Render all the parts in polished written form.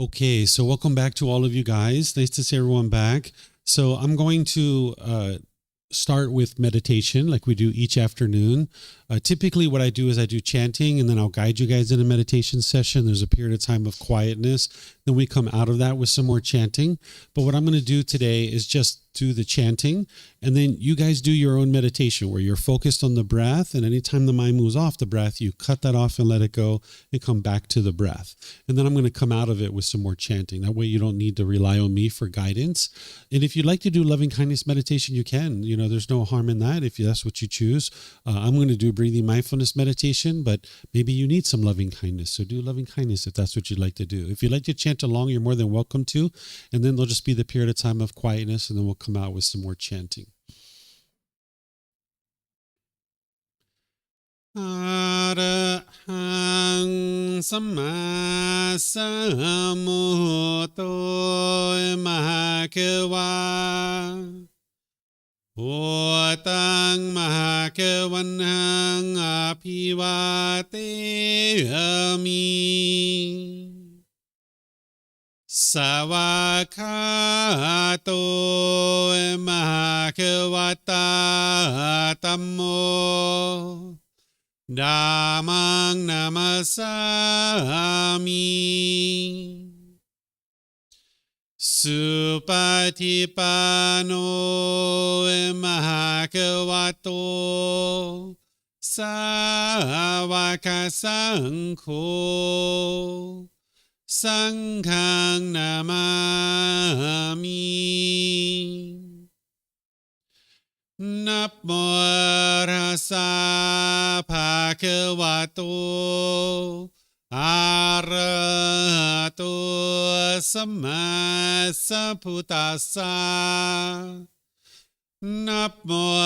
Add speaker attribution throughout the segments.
Speaker 1: Okay, so welcome back to all of you guys. Nice to see everyone back. So I'm going to start with meditation like we do each afternoon. Typically what I do is I do chanting and then I'll guide you guys in a meditation session. There's a period of time of quietness. Then we come out of that with some more chanting. But what I'm going to do today is just do the chanting, and then you guys do your own meditation where you're focused on the breath, and anytime the mind moves off the breath, you cut that off and let it go and come back to the breath. And then I'm going to come out of it with some more chanting. That way you don't need to rely on me for guidance. And if you'd like to do loving kindness meditation, you can. There's no harm in that if that's what you choose. I'm going to do breathing mindfulness meditation, but maybe you need some loving kindness. So do loving kindness if that's what you'd like to do. If you'd like to chant along, you're more than welcome to. And then there'll just be the period of time of quietness, and then we'll come out with some more chanting. Arahang Samma Sambuddho Mahakawa Otang Mahakavanang Apivateyami Savakato Mahakavata Tammo Dhammang Namasami Supatipano Mahakavato Savaka Sangho Sanghang Namami Namo Rasa Bhagavato Arahato Samma Sambuddhassa Namo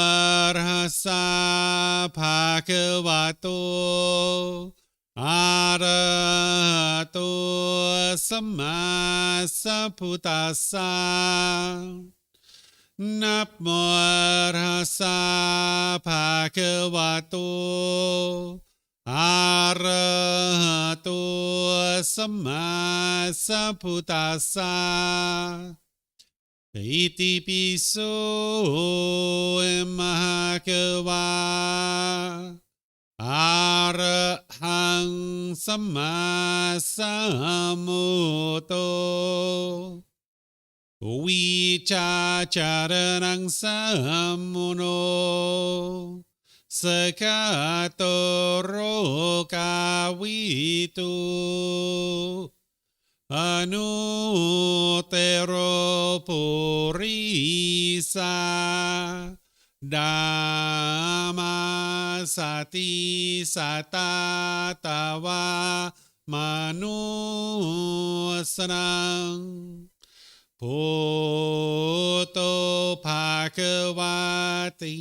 Speaker 1: Rasa Bhagavato Arahato Samma Sambuddhassa Namo Rasa Bhagavato Arahato Samma Sambuddhassa Iti piso Mahakava Arahang Samma Sambuddho Vicacaranang Sammuno Sakato Rokavitu Anutero Purisa Dhamma Sati Satatawa Manusarang Bhutto Bhagavati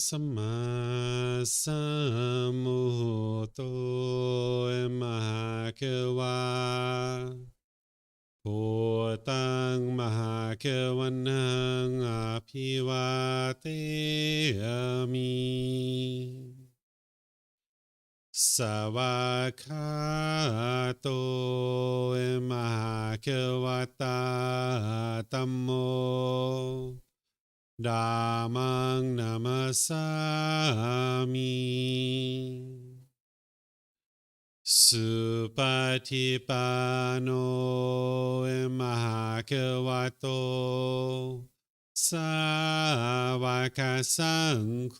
Speaker 1: สัมมาสัมพุทโธมหาเขวาพุทธังมหาเขวันนังอภิวาเทมิสวากขาโตมหาเขวตาธัมโมธัมมังนามัสสามิสุปฏิปันโนมหาเขวโตสาวกสังโฆ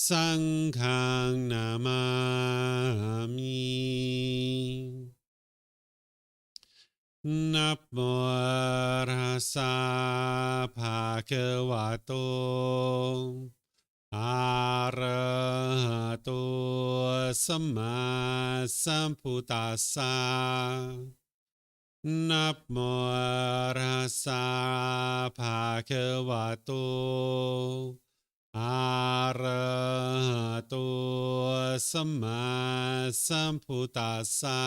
Speaker 1: สังฆังนามามินะโมตัสสะภะคะวะโตอะระหะโตสัมมาสัมพุทธัสสะนะโมตัสสะภะคะวะโตอะระหะโตสัมมาสัมพุทธัสสะ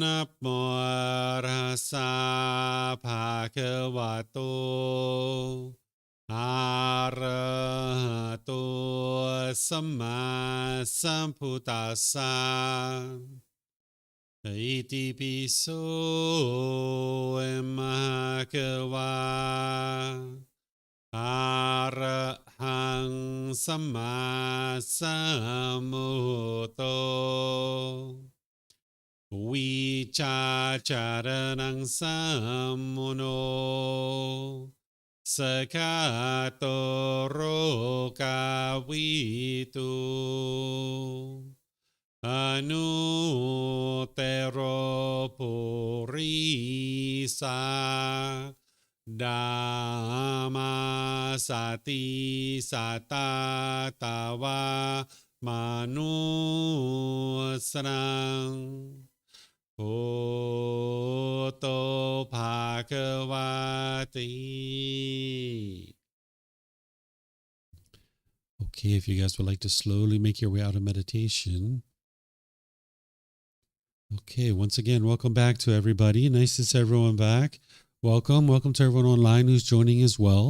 Speaker 1: นะโมตัสสะภะคะวะโตอะระหะโตสัมมาสัมพุทธัสสะอิติปิโสมหาเขวาอะระหังสัมมาสัมพุทโธวิชาจารนังสัมมุโนสกาโตโรกาวิตุอนุเตโรปุริสาดามาสติสัตตาตาวามนุสรังพุทโธภะคะวะติ Okay, if you guys would like to slowly make your way out of meditation. Okay, once again, welcome back to everybody. Nice to see everyone back. Welcome to everyone online who's joining as well.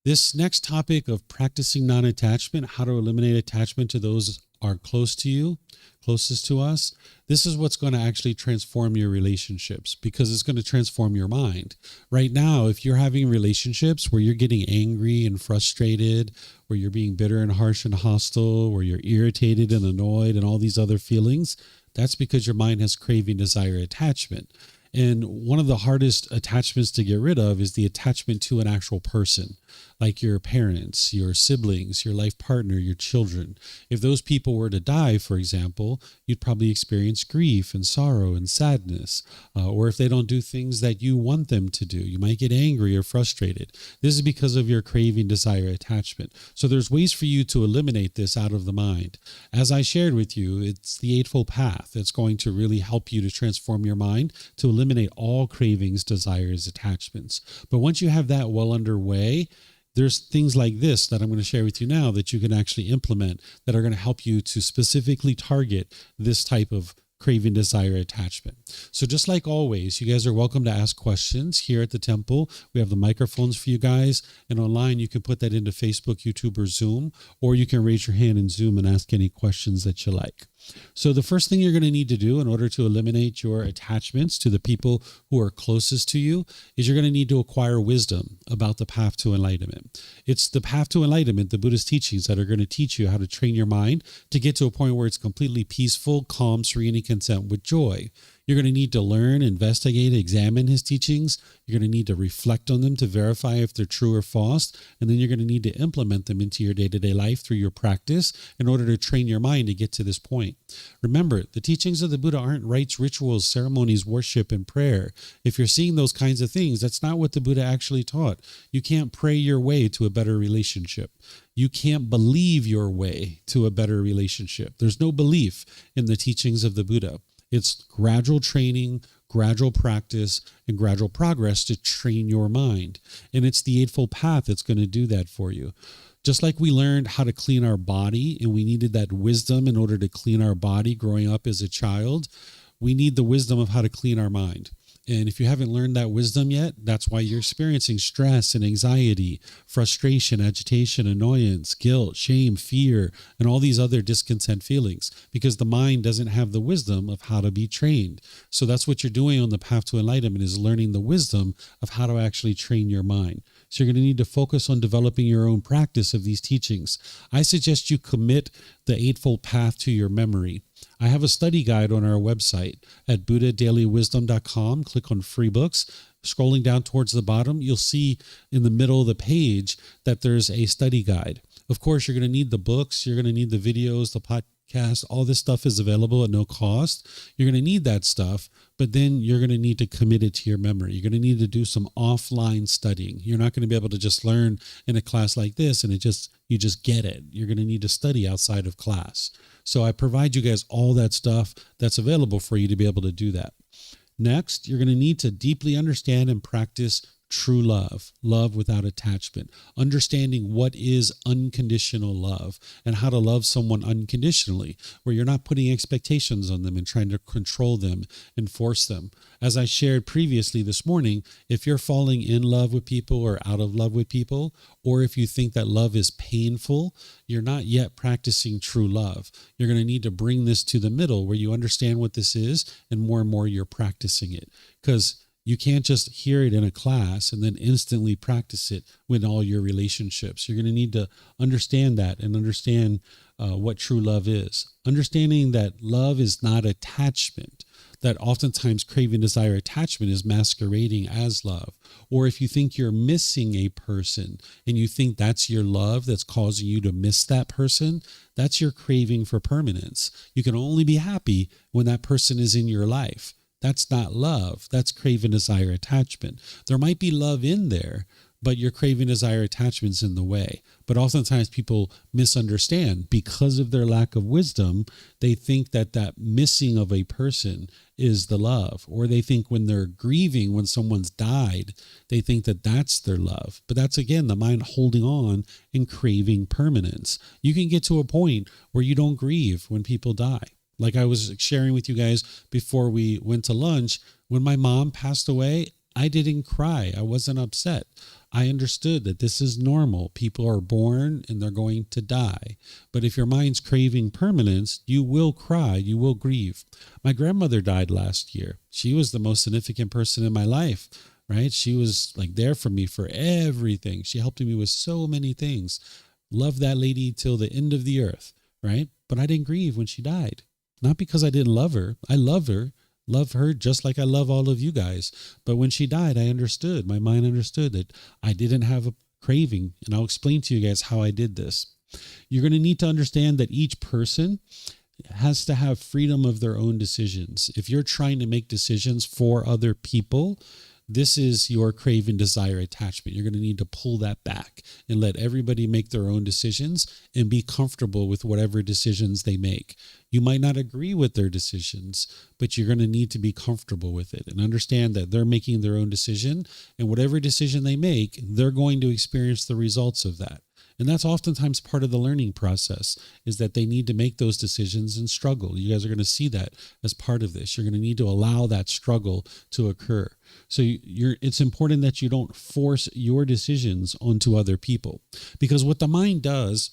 Speaker 1: This next topic of practicing non-attachment, how to eliminate attachment to those are close to you, closest to us. This is what's going to actually transform your relationships because it's going to transform your mind. Right now, if you're having relationships where you're getting angry and frustrated, where you're being bitter and harsh and hostile, where you're irritated and annoyed and all these other feelings, that's because your mind has craving, desire, attachment. And one of the hardest attachments to get rid of is the attachment to an actual person, like your parents, your siblings, your life partner, your children. If those people were to die, for example, you'd probably experience grief and sorrow and sadness. Or if they don't do things that you want them to do, you might get angry or frustrated. This is because of your craving, desire, attachment. So there's ways for you to eliminate this out of the mind. As I shared with you, it's the Eightfold Path that's going to really help you to transform your mind, to eliminate all cravings, desires, attachments. But once you have that well underway, there's things like this that I'm going to share with you now that you can actually implement that are going to help you to specifically target this type of craving, desire, attachment. So just like always, you guys are welcome to ask questions here at the temple. We have the microphones for you guys, and online you can put that into Facebook, YouTube, or Zoom, or you can raise your hand in Zoom and ask any questions that you like. So the first thing you're going to need to do in order to eliminate your attachments to the people who are closest to you is you're going to need to acquire wisdom about the path to enlightenment. It's the path to enlightenment, the Buddhist teachings, that are going to teach you how to train your mind to get to a point where it's completely peaceful, calm, serene, and content with joy. You're going to need to learn, investigate, examine his teachings. You're going to need to reflect on them to verify if they're true or false. And then you're going to need to implement them into your day-to-day life through your practice in order to train your mind to get to this point. Remember, the teachings of the Buddha aren't rites, rituals, ceremonies, worship, and prayer. If you're seeing those kinds of things, that's not what the Buddha actually taught. You can't pray your way to a better relationship. You can't believe your way to a better relationship. There's no belief in the teachings of the Buddha. It's gradual training, gradual practice and gradual progress to train your mind. And it's the Eightfold Path that's going to do that for you. Just like we learned how to clean our body, and we needed that wisdom in order to clean our body growing up as a child, we need the wisdom of how to clean our mind. And if you haven't learned that wisdom yet, that's why you're experiencing stress and anxiety, frustration, agitation, annoyance, guilt, shame, fear, and all these other discontent feelings, because the mind doesn't have the wisdom of how to be trained. So that's what you're doing on the path to enlightenment, is learning the wisdom of how to actually train your mind. So you're going to need to focus on developing your own practice of these teachings. I suggest you commit the Eightfold Path to your memory. I have a study guide on our website at buddhadailywisdom.com. Click on free books. Scrolling down towards the bottom, you'll see in the middle of the page that there's a study guide. Of course, you're going to need the books. You're going to need the videos, the podcast. All this stuff is available at no cost. You're going to need that stuff, but then you're going to need to commit it to your memory. You're going to need to do some offline studying. You're not going to be able to just learn in a class like this and you just get it. You're going to need to study outside of class. So I provide you guys all that stuff that's available for you to be able to do that. Next, you're going to need to deeply understand and practice true love, love without attachment, understanding what is unconditional love and how to love someone unconditionally, where you're not putting expectations on them and trying to control them and force them. As I shared previously this morning, if you're falling in love with people or out of love with people, or if you think that love is painful, you're not yet practicing true love. You're going to need to bring this to the middle where you understand what this is, and more you're practicing it. Because you can't just hear it in a class and then instantly practice it with all your relationships. You're going to need to understand that and understand what true love is. Understanding that love is not attachment, that oftentimes craving, desire, attachment is masquerading as love. Or if you think you're missing a person and you think that's your love that's causing you to miss that person, that's your craving for permanence. You can only be happy when that person is in your life. That's not love. That's craving, desire, attachment. There might be love in there, but your craving, desire, attachment's in the way. But oftentimes people misunderstand because of their lack of wisdom. They think that that missing of a person is the love, or they think when they're grieving, when someone's died, they think that that's their love. But that's, again, the mind holding on and craving permanence. You can get to a point where you don't grieve when people die. Like I was sharing with you guys before we went to lunch, when my mom passed away, I didn't cry. I wasn't upset. I understood that this is normal. People are born and they're going to die. But if your mind's craving permanence, you will cry, you will grieve. My grandmother died last year. She was the most significant person in my life, right? She was like there for me for everything. She helped me with so many things. Loved that lady till the end of the earth, right? But I didn't grieve when she died. Not because I didn't love her. I love her just like I love all of you guys. But when she died, I understood. My mind understood that I didn't have a craving. And I'll explain to you guys how I did this. You're going to need to understand that each person has to have freedom of their own decisions. If you're trying to make decisions for other people, this is your craving, desire, attachment. You're going to need to pull that back and let everybody make their own decisions and be comfortable with whatever decisions they make. You might not agree with their decisions, but you're going to need to be comfortable with it and understand that they're making their own decision, and whatever decision they make, they're going to experience the results of that. And that's oftentimes part of the learning process, is that they need to make those decisions and struggle. You guys are going to see that as part of this. You're going to need to allow that struggle to occur. So it's important that you don't force your decisions onto other people, because what the mind does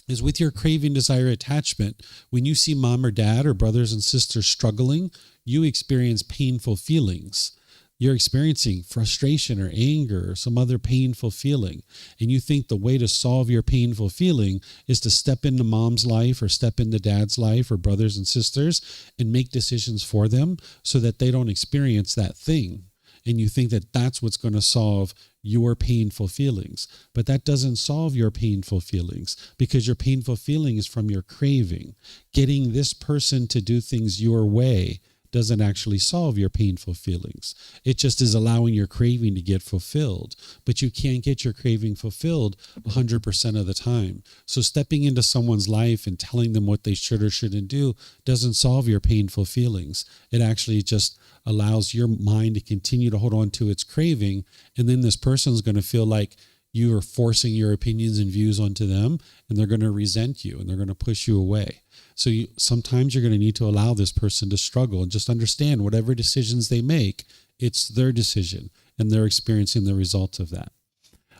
Speaker 1: is, with your craving, desire, attachment, when you see mom or dad or brothers and sisters struggling, you experience painful feelings. You're experiencing frustration or anger or some other painful feeling. And you think the way to solve your painful feeling is to step into mom's life or step into dad's life or brothers and sisters and make decisions for them so that they don't experience that thing. And you think that that's what's going to solve your painful feelings. But that doesn't solve your painful feelings, because your painful feeling is from your craving. Getting this person to do things your way doesn't actually solve your painful feelings. It just is allowing your craving to get fulfilled. But you can't get your craving fulfilled 100% of the time. So stepping into someone's life and telling them what they should or shouldn't do doesn't solve your painful feelings. It actually just allows your mind to continue to hold on to its craving. And then this person's going to feel like you are forcing your opinions and views onto them, and they're going to resent you and they're going to push you away. So sometimes you're going to need to allow this person to struggle and just understand whatever decisions they make, it's their decision and they're experiencing the results of that.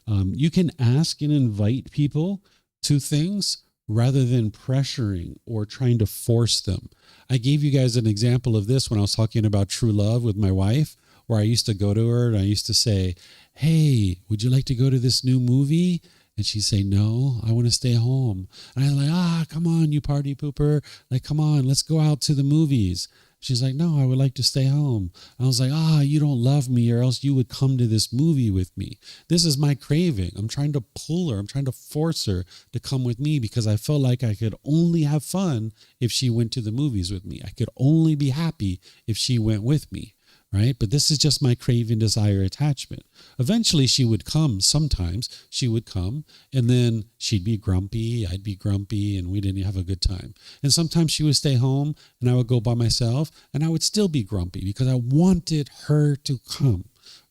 Speaker 1: You can ask and invite people to things rather than pressuring or trying to force them. I gave you guys an example of this when I was talking about true love with my wife, where I used to go to her and I used to say, hey, would you like to go to this new movie? And she'd say, no, I want to stay home. And I was like, come on, you party pooper. Like, come on, let's go out to the movies. She's like, no, I would like to stay home. I was like, you don't love me, or else you would come to this movie with me. This is my craving. I'm trying to pull her. I'm trying to force her to come with me because I felt like I could only have fun if she went to the movies with me. I could only be happy if she went with me. Right? But this is just my craving, desire, attachment. Eventually she would come. Sometimes she would come and then she'd be grumpy. I'd be grumpy and we didn't have a good time. And sometimes she would stay home and I would go by myself and I would still be grumpy because I wanted her to come.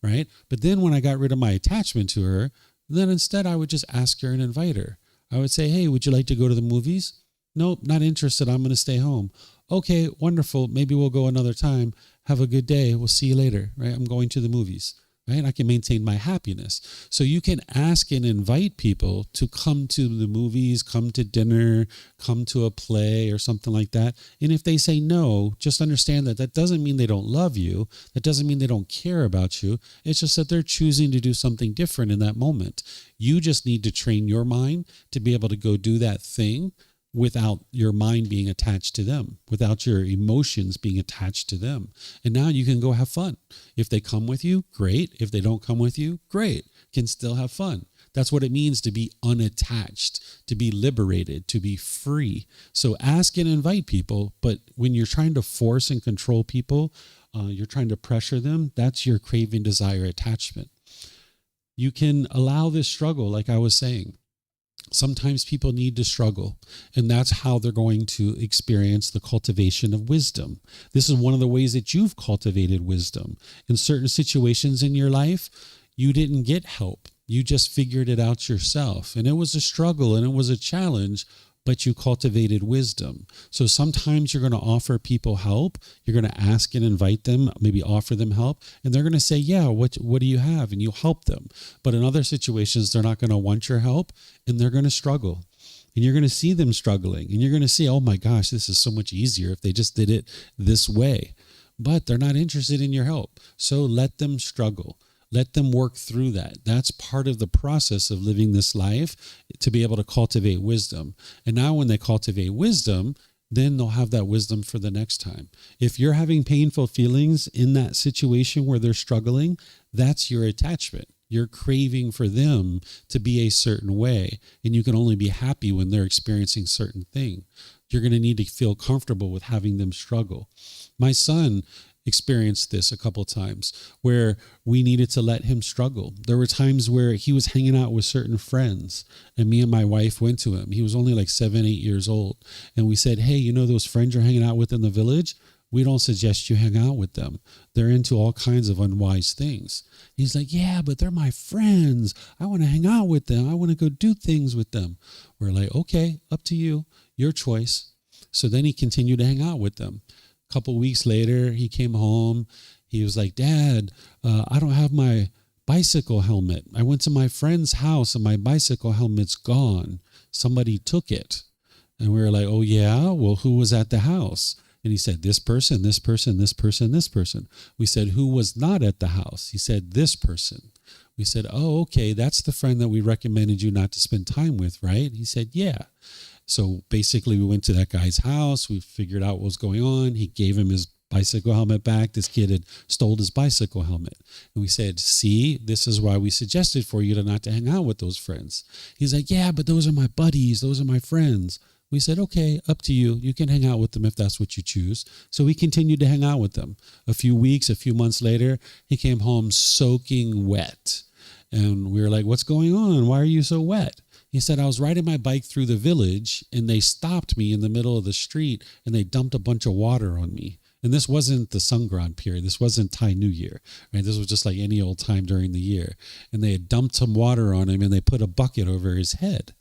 Speaker 1: Right? But then when I got rid of my attachment to her, then instead I would just ask her and invite her. I would say, hey, would you like to go to the movies? Nope, not interested. I'm going to stay home. Okay, wonderful. Maybe we'll go another time. Have a good day. We'll see you later, right? I'm going to the movies, right? I can maintain my happiness. So you can ask and invite people to come to the movies, come to dinner, come to a play or something like that. And if they say no, just understand that that doesn't mean they don't love you. That doesn't mean they don't care about you. It's just that they're choosing to do something different in that moment. You just need to train your mind to be able to go do that thing without your mind being attached to them, without your emotions being attached to them. And now you can go have fun. If they come with you, great. If they don't come with you, great. Can still have fun. That's what it means to be unattached, to be liberated, to be free. So ask and invite people, but when you're trying to force and control people, you're trying to pressure them, that's your craving, desire, attachment. You can allow this struggle, like I was saying. Sometimes people need to struggle, and that's how they're going to experience the cultivation of wisdom. This is one of the ways that you've cultivated wisdom. In certain situations in your life, you didn't get help. You just figured it out yourself, and it was a struggle and it was a challenge, but you cultivated wisdom. So sometimes you're going to offer people help. You're going to ask and invite them, maybe offer them help, and they're going to say, yeah, what do you have? And you help them. But in other situations, they're not going to want your help, and they're going to struggle. And you're going to see them struggling, and you're going to see, oh my gosh, this is so much easier if they just did it this way. But they're not interested in your help. So let them struggle. Let them work through that. That's part of the process of living this life, to be able to cultivate wisdom. And now when they cultivate wisdom, then they'll have that wisdom for the next time. If you're having painful feelings in that situation where they're struggling, that's your attachment. You're craving for them to be a certain way, and you can only be happy when they're experiencing certain thing. You're going to need to feel comfortable with having them struggle. My son experienced this a couple of times where we needed to let him struggle. There were times where he was hanging out with certain friends and me and my wife went to him. He was only like 7, 8 years old. And we said, hey, you know those friends you're hanging out with in the village? We don't suggest you hang out with them. They're into all kinds of unwise things. He's like, yeah, but they're my friends. I want to hang out with them. I want to go do things with them. We're like, okay, up to you, your choice. So then he continued to hang out with them. A couple of weeks later, he came home. He was like, Dad, I don't have my bicycle helmet. I went to my friend's house and my bicycle helmet's gone. Somebody took it. And we were like, oh, yeah? Well, who was at the house? And he said, this person, this person, this person, this person. We said, who was not at the house? He said, this person. We said, oh, okay, that's the friend that we recommended you not to spend time with, right? He said, yeah. So basically we went to that guy's house. We figured out what was going on. He gave him his bicycle helmet back. This kid had stole his bicycle helmet. And we said, see, this is why we suggested for you to not to hang out with those friends. He's like, yeah, but those are my buddies. Those are my friends. We said, okay, up to you. You can hang out with them if that's what you choose. So we continued to hang out with them. A few weeks, a few months later, he came home soaking wet. And we were like, what's going on? Why are you so wet? He said, I was riding my bike through the village and they stopped me in the middle of the street and they dumped a bunch of water on me. And this wasn't the Sangran period. This wasn't Thai New Year, right? This was just like any old time during the year. And they had dumped some water on him and they put a bucket over his head.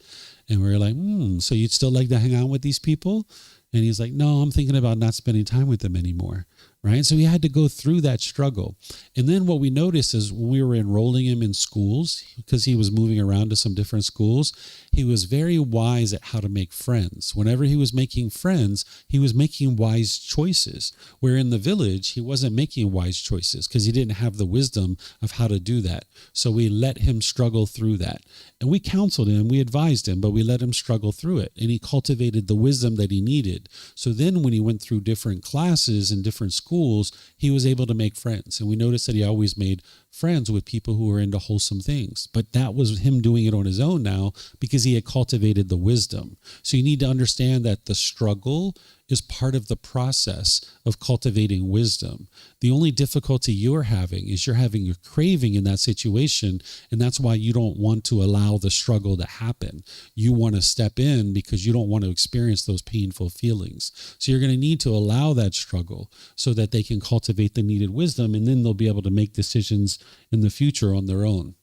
Speaker 1: And we were like, so you'd still like to hang out with these people? And he's like, no, I'm thinking about not spending time with them anymore, right? So he had to go through that struggle. And then what we noticed is when we were enrolling him in schools, because he was moving around to some different schools, he was very wise at how to make friends. Whenever he was making friends, he was making wise choices. Where in the village, he wasn't making wise choices because he didn't have the wisdom of how to do that. So we let him struggle through that. And we counseled him, we advised him, but we let him struggle through it. And he cultivated the wisdom that he needed. So then when he went through different classes in different schools, he was able to make friends. And we noticed that he always made friends with people who were into wholesome things. But that was him doing it on his own now because he had cultivated the wisdom. So you need to understand that the struggle is part of the process of cultivating wisdom. The only difficulty you're having is you're having a craving in that situation, and that's why you don't want to allow the struggle to happen. You want to step in because you don't want to experience those painful feelings. So you're going to need to allow that struggle so that they can cultivate the needed wisdom, and then they'll be able to make decisions in the future on their own.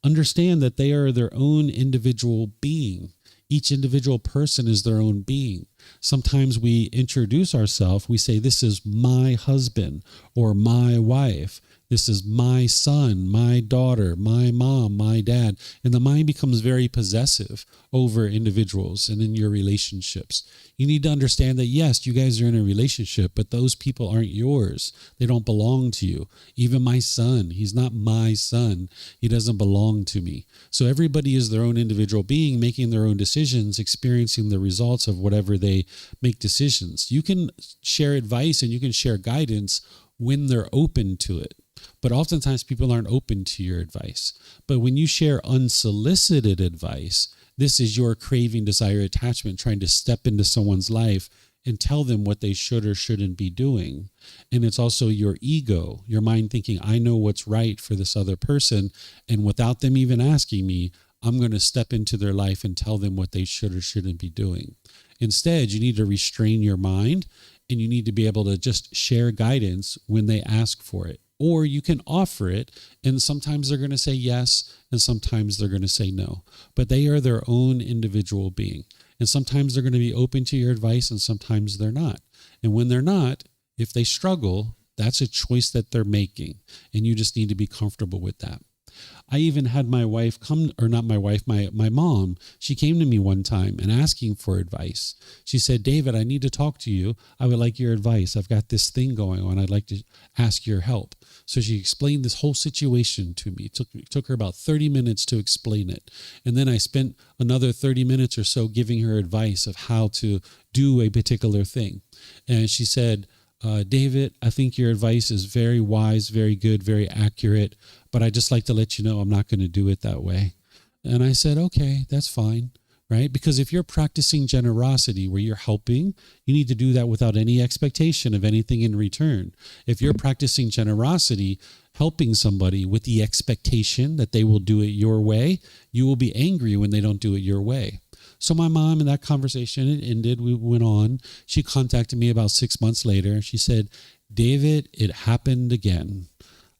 Speaker 1: Understand that they are their own individual being. Each individual person is their own being. Sometimes we introduce ourselves, we say, this is my husband or my wife. This is my son, my daughter, my mom, my dad. And the mind becomes very possessive over individuals and in your relationships. You need to understand that, yes, you guys are in a relationship, but those people aren't yours. They don't belong to you. Even my son, he's not my son. He doesn't belong to me. So everybody is their own individual being, making their own decisions, experiencing the results of whatever they make decisions. You can share advice and you can share guidance when they're open to it. But oftentimes people aren't open to your advice. But when you share unsolicited advice, this is your craving, desire, attachment, trying to step into someone's life and tell them what they should or shouldn't be doing. And it's also your ego, your mind thinking, I know what's right for this other person. And without them even asking me, I'm going to step into their life and tell them what they should or shouldn't be doing. Instead, you need to restrain your mind and you need to be able to just share guidance when they ask for it. Or you can offer it, and sometimes they're going to say yes, and sometimes they're going to say no. But they are their own individual being. And sometimes they're going to be open to your advice, and sometimes they're not. And when they're not, if they struggle, that's a choice that they're making. And you just need to be comfortable with that. I even had my wife come, or not my wife, my mom, she came to me one time and asking for advice. She said, David, I need to talk to you. I would like your advice. I've got this thing going on. I'd like to ask your help. So she explained this whole situation to me. It took her about 30 minutes to explain it. And then I spent another 30 minutes or so giving her advice of how to do a particular thing. And she said, David, I think your advice is very wise, very good, very accurate, but I just like to let you know I'm not going to do it that way. And I said, okay, that's fine, right? Because if you're practicing generosity where you're helping, you need to do that without any expectation of anything in return. If you're practicing generosity, helping somebody with the expectation that they will do it your way, you will be angry when they don't do it your way. So my mom, in that conversation, it ended. We went on. She contacted me about 6 months later. She said, David, it happened again.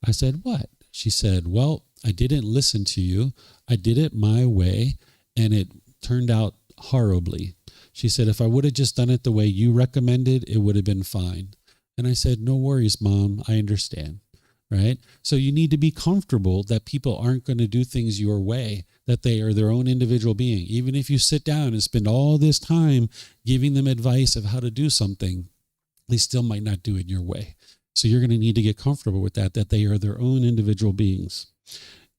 Speaker 1: I said, what? She said, well, I didn't listen to you. I did it my way, and it turned out horribly. She said, if I would have just done it the way you recommended, it would have been fine. And I said, no worries, Mom. I understand. Right? So you need to be comfortable that people aren't going to do things your way, that they are their own individual being. Even if you sit down and spend all this time giving them advice of how to do something, they still might not do it your way. So you're going to need to get comfortable with that they are their own individual beings.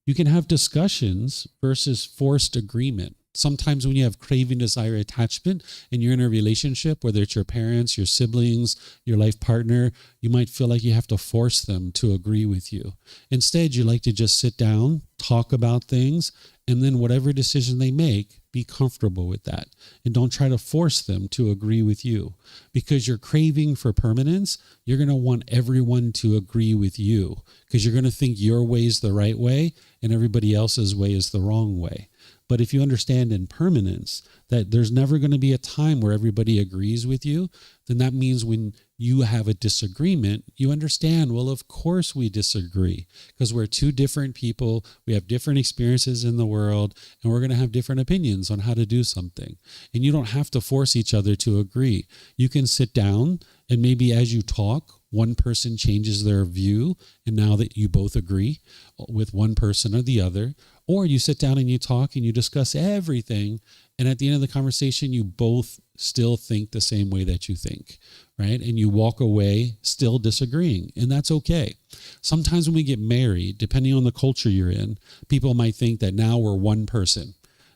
Speaker 1: You can have discussions versus forced agreement. Sometimes when you have craving, desire, attachment, and you're in a relationship, whether it's your parents, your siblings, your life partner, you might feel like you have to force them to agree with you. Instead, you like to just sit down, talk about things, and then whatever decision they make, be comfortable with that. And don't try to force them to agree with you. Because you're craving for permanence, you're going to want everyone to agree with you. Because you're going to think your way is the right way and everybody else's way is the wrong way. But if you understand impermanence, that there's never going to be a time where everybody agrees with you, then that means when you have a disagreement, you understand, well, of course we disagree because we're two different people. We have different experiences in the world, and we're going to have different opinions on how to do something. And you don't have to force each other to agree. You can sit down and maybe as you talk, one person changes their view, and now that you both agree with one person or the other, or you sit down and you talk and you discuss everything, and at the end of the conversation, you both still think the same way that you think, right? And you walk away still disagreeing, and that's okay. Sometimes when we get married, depending on the culture you're in, people might think that now we're one person.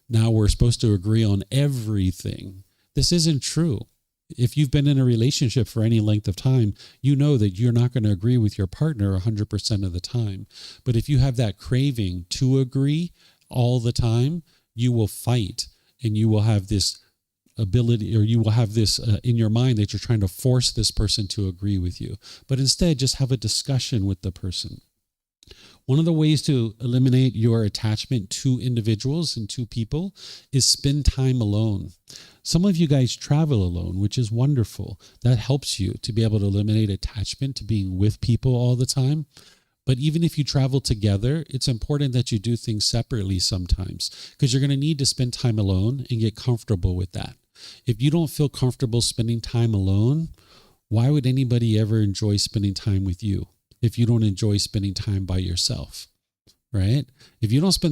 Speaker 1: Now we're supposed to agree on everything. This isn't true. If you've been in a relationship for any length of time, you know that you're not going to agree with your partner 100% of the time. But if you have that craving to agree all the time, you will fight, and you will have this ability, or you will have this in your mind that you're trying to force this person to agree with you. But instead, just have a discussion with the person. One of the ways to eliminate your attachment to individuals and to people is spend time alone. Some of you guys travel alone, which is wonderful. That helps you to be able to eliminate attachment to being with people all the time. But even if you travel together, it's important that you do things separately sometimes, because you're going to need to spend time alone and get comfortable with that. If you don't feel comfortable spending time alone, why would anybody ever enjoy spending time with you if you don't enjoy spending time by yourself? Right? If you don't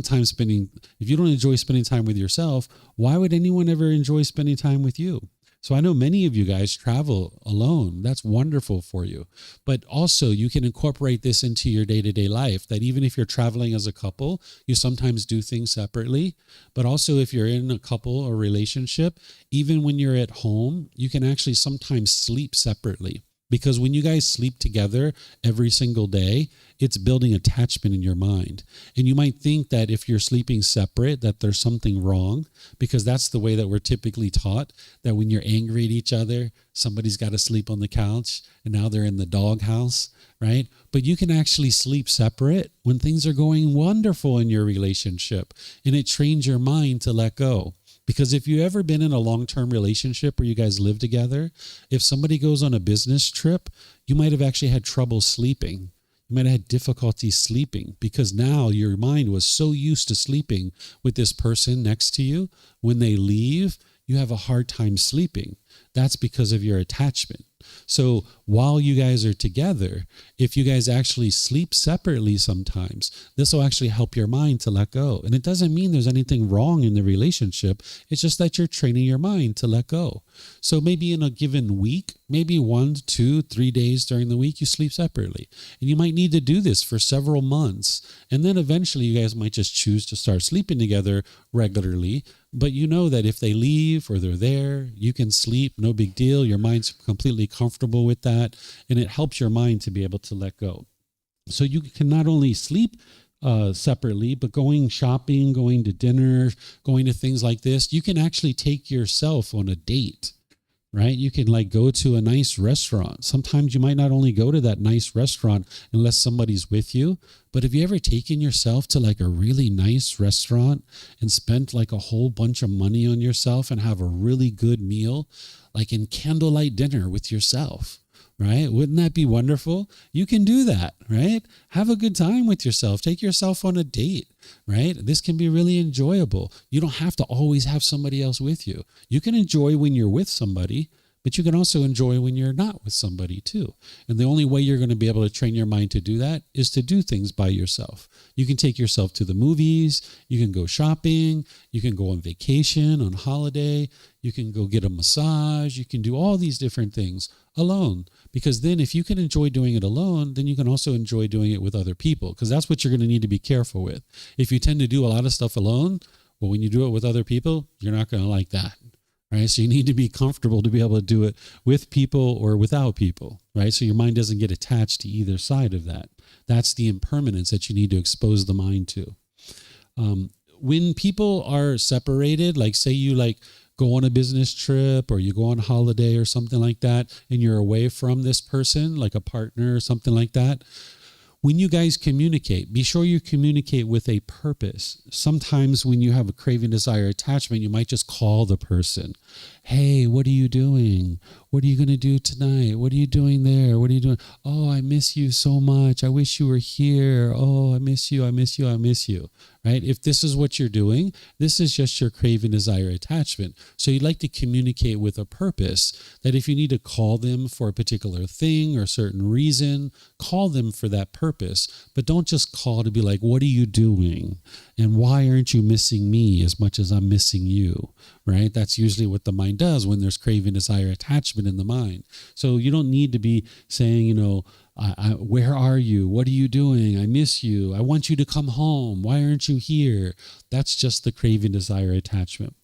Speaker 1: enjoy spending time with yourself, why would anyone ever enjoy spending time with you? So I know many of you guys travel alone. That's wonderful for you. But also you can incorporate this into your day-to-day life, that even if you're traveling as a couple, you sometimes do things separately. But also if you're in a couple or relationship, even when you're at home, you can actually sometimes sleep separately. Because when you guys sleep together every single day, it's building attachment in your mind. And you might think that if you're sleeping separate, that there's something wrong, because that's the way that we're typically taught, that when you're angry at each other, somebody's got to sleep on the couch, and now they're in the doghouse, right? But you can actually sleep separate when things are going wonderful in your relationship, and it trains your mind to let go. Because if you've ever been in a long-term relationship where you guys live together, if somebody goes on a business trip, you might have actually had trouble sleeping. You might have had difficulty sleeping because now your mind was so used to sleeping with this person next to you. When they leave, you have a hard time sleeping. That's because of your attachment. So while you guys are together, if you guys actually sleep separately sometimes, this will actually help your mind to let go. And it doesn't mean there's anything wrong in the relationship. It's just that you're training your mind to let go. So maybe in a given week, maybe 1, 2, 3 days during the week, you sleep separately. And you might need to do this for several months. And then eventually you guys might just choose to start sleeping together regularly. But you know that if they leave or they're there, you can sleep, no big deal. Your mind's completely comfortable with that, and it helps your mind to be able to let go. So you can not only sleep separately, but going shopping, going to dinner, going to things like this, you can actually take yourself on a date. Right? You can go to a nice restaurant. Sometimes you might not only go to that nice restaurant unless somebody's with you, but have you ever taken yourself to a really nice restaurant and spent a whole bunch of money on yourself and have a really good meal, in candlelight dinner with yourself? Right? Wouldn't that be wonderful? You can do that, right? Have a good time with yourself. Take yourself on a date, right? This can be really enjoyable. You don't have to always have somebody else with you. You can enjoy when you're with somebody, but you can also enjoy when you're not with somebody too. And the only way you're going to be able to train your mind to do that is to do things by yourself. You can take yourself to the movies. You can go shopping. You can go on vacation, on holiday. You can go get a massage. You can do all these different things alone. Because then if you can enjoy doing it alone, then you can also enjoy doing it with other people, because that's what you're going to need to be careful with. If you tend to do a lot of stuff alone, well, when you do it with other people, you're not going to like that. Right? So you need to be comfortable to be able to do it with people or without people, right? So your mind doesn't get attached to either side of that. That's the impermanence that you need to expose the mind to. When people are separated, say you go on a business trip or you go on holiday or something like that, and you're away from this person, like a partner or something like that, When you guys communicate, be sure you communicate with a purpose. Sometimes when you have a craving, desire, attachment, you might just call the person. Hey, what are you doing? What are you going to do tonight? What are you doing there? What are you doing? Oh, I miss you so much. I wish you were here. Oh, I miss you. I miss you. I miss you. Right? If this is what you're doing, this is just your craving, desire, attachment. So you'd like to communicate with a purpose, that if you need to call them for a particular thing or a certain reason, call them for that purpose. But don't just call to be like, what are you doing? And why aren't you missing me as much as I'm missing you? Right? That's usually what the mind does when there's craving, desire, attachment in the mind. So you don't need to be saying, where are you? What are you doing? I miss you. I want you to come home. Why aren't you here? That's just the craving, desire, attachment.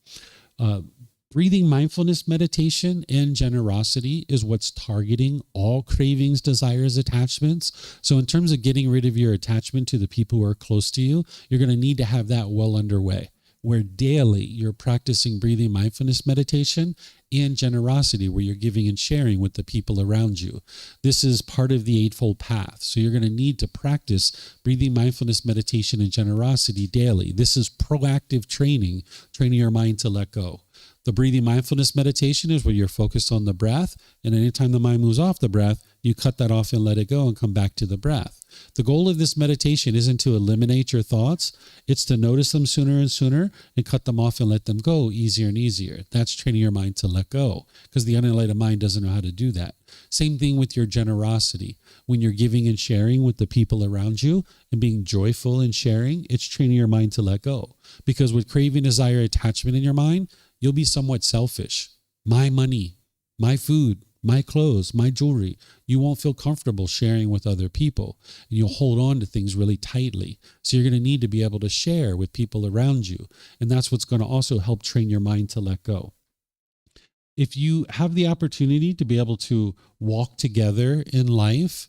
Speaker 1: Breathing mindfulness meditation and generosity is what's targeting all cravings, desires, attachments. So in terms of getting rid of your attachment to the people who are close to you, you're going to need to have that well underway, where daily you're practicing breathing mindfulness meditation and generosity, where you're giving and sharing with the people around you. This is part of the Eightfold Path. So you're going to need to practice breathing mindfulness meditation and generosity daily. This is proactive training your mind to let go. The breathing mindfulness meditation is where you're focused on the breath, and anytime the mind moves off the breath, you cut that off and let it go and come back to the breath. The goal of this meditation isn't to eliminate your thoughts. It's to notice them sooner and sooner and cut them off and let them go easier and easier. That's training your mind to let go, because the unenlightened mind doesn't know how to do that. Same thing with your generosity. When you're giving and sharing with the people around you and being joyful in sharing, it's training your mind to let go. Because with craving, desire, attachment in your mind, you'll be somewhat selfish. My money, my food, my clothes, my jewelry. You won't feel comfortable sharing with other people, and you'll hold on to things really tightly. So you're going to need to be able to share with people around you. And that's what's going to also help train your mind to let go. If you have the opportunity to be able to walk together in life,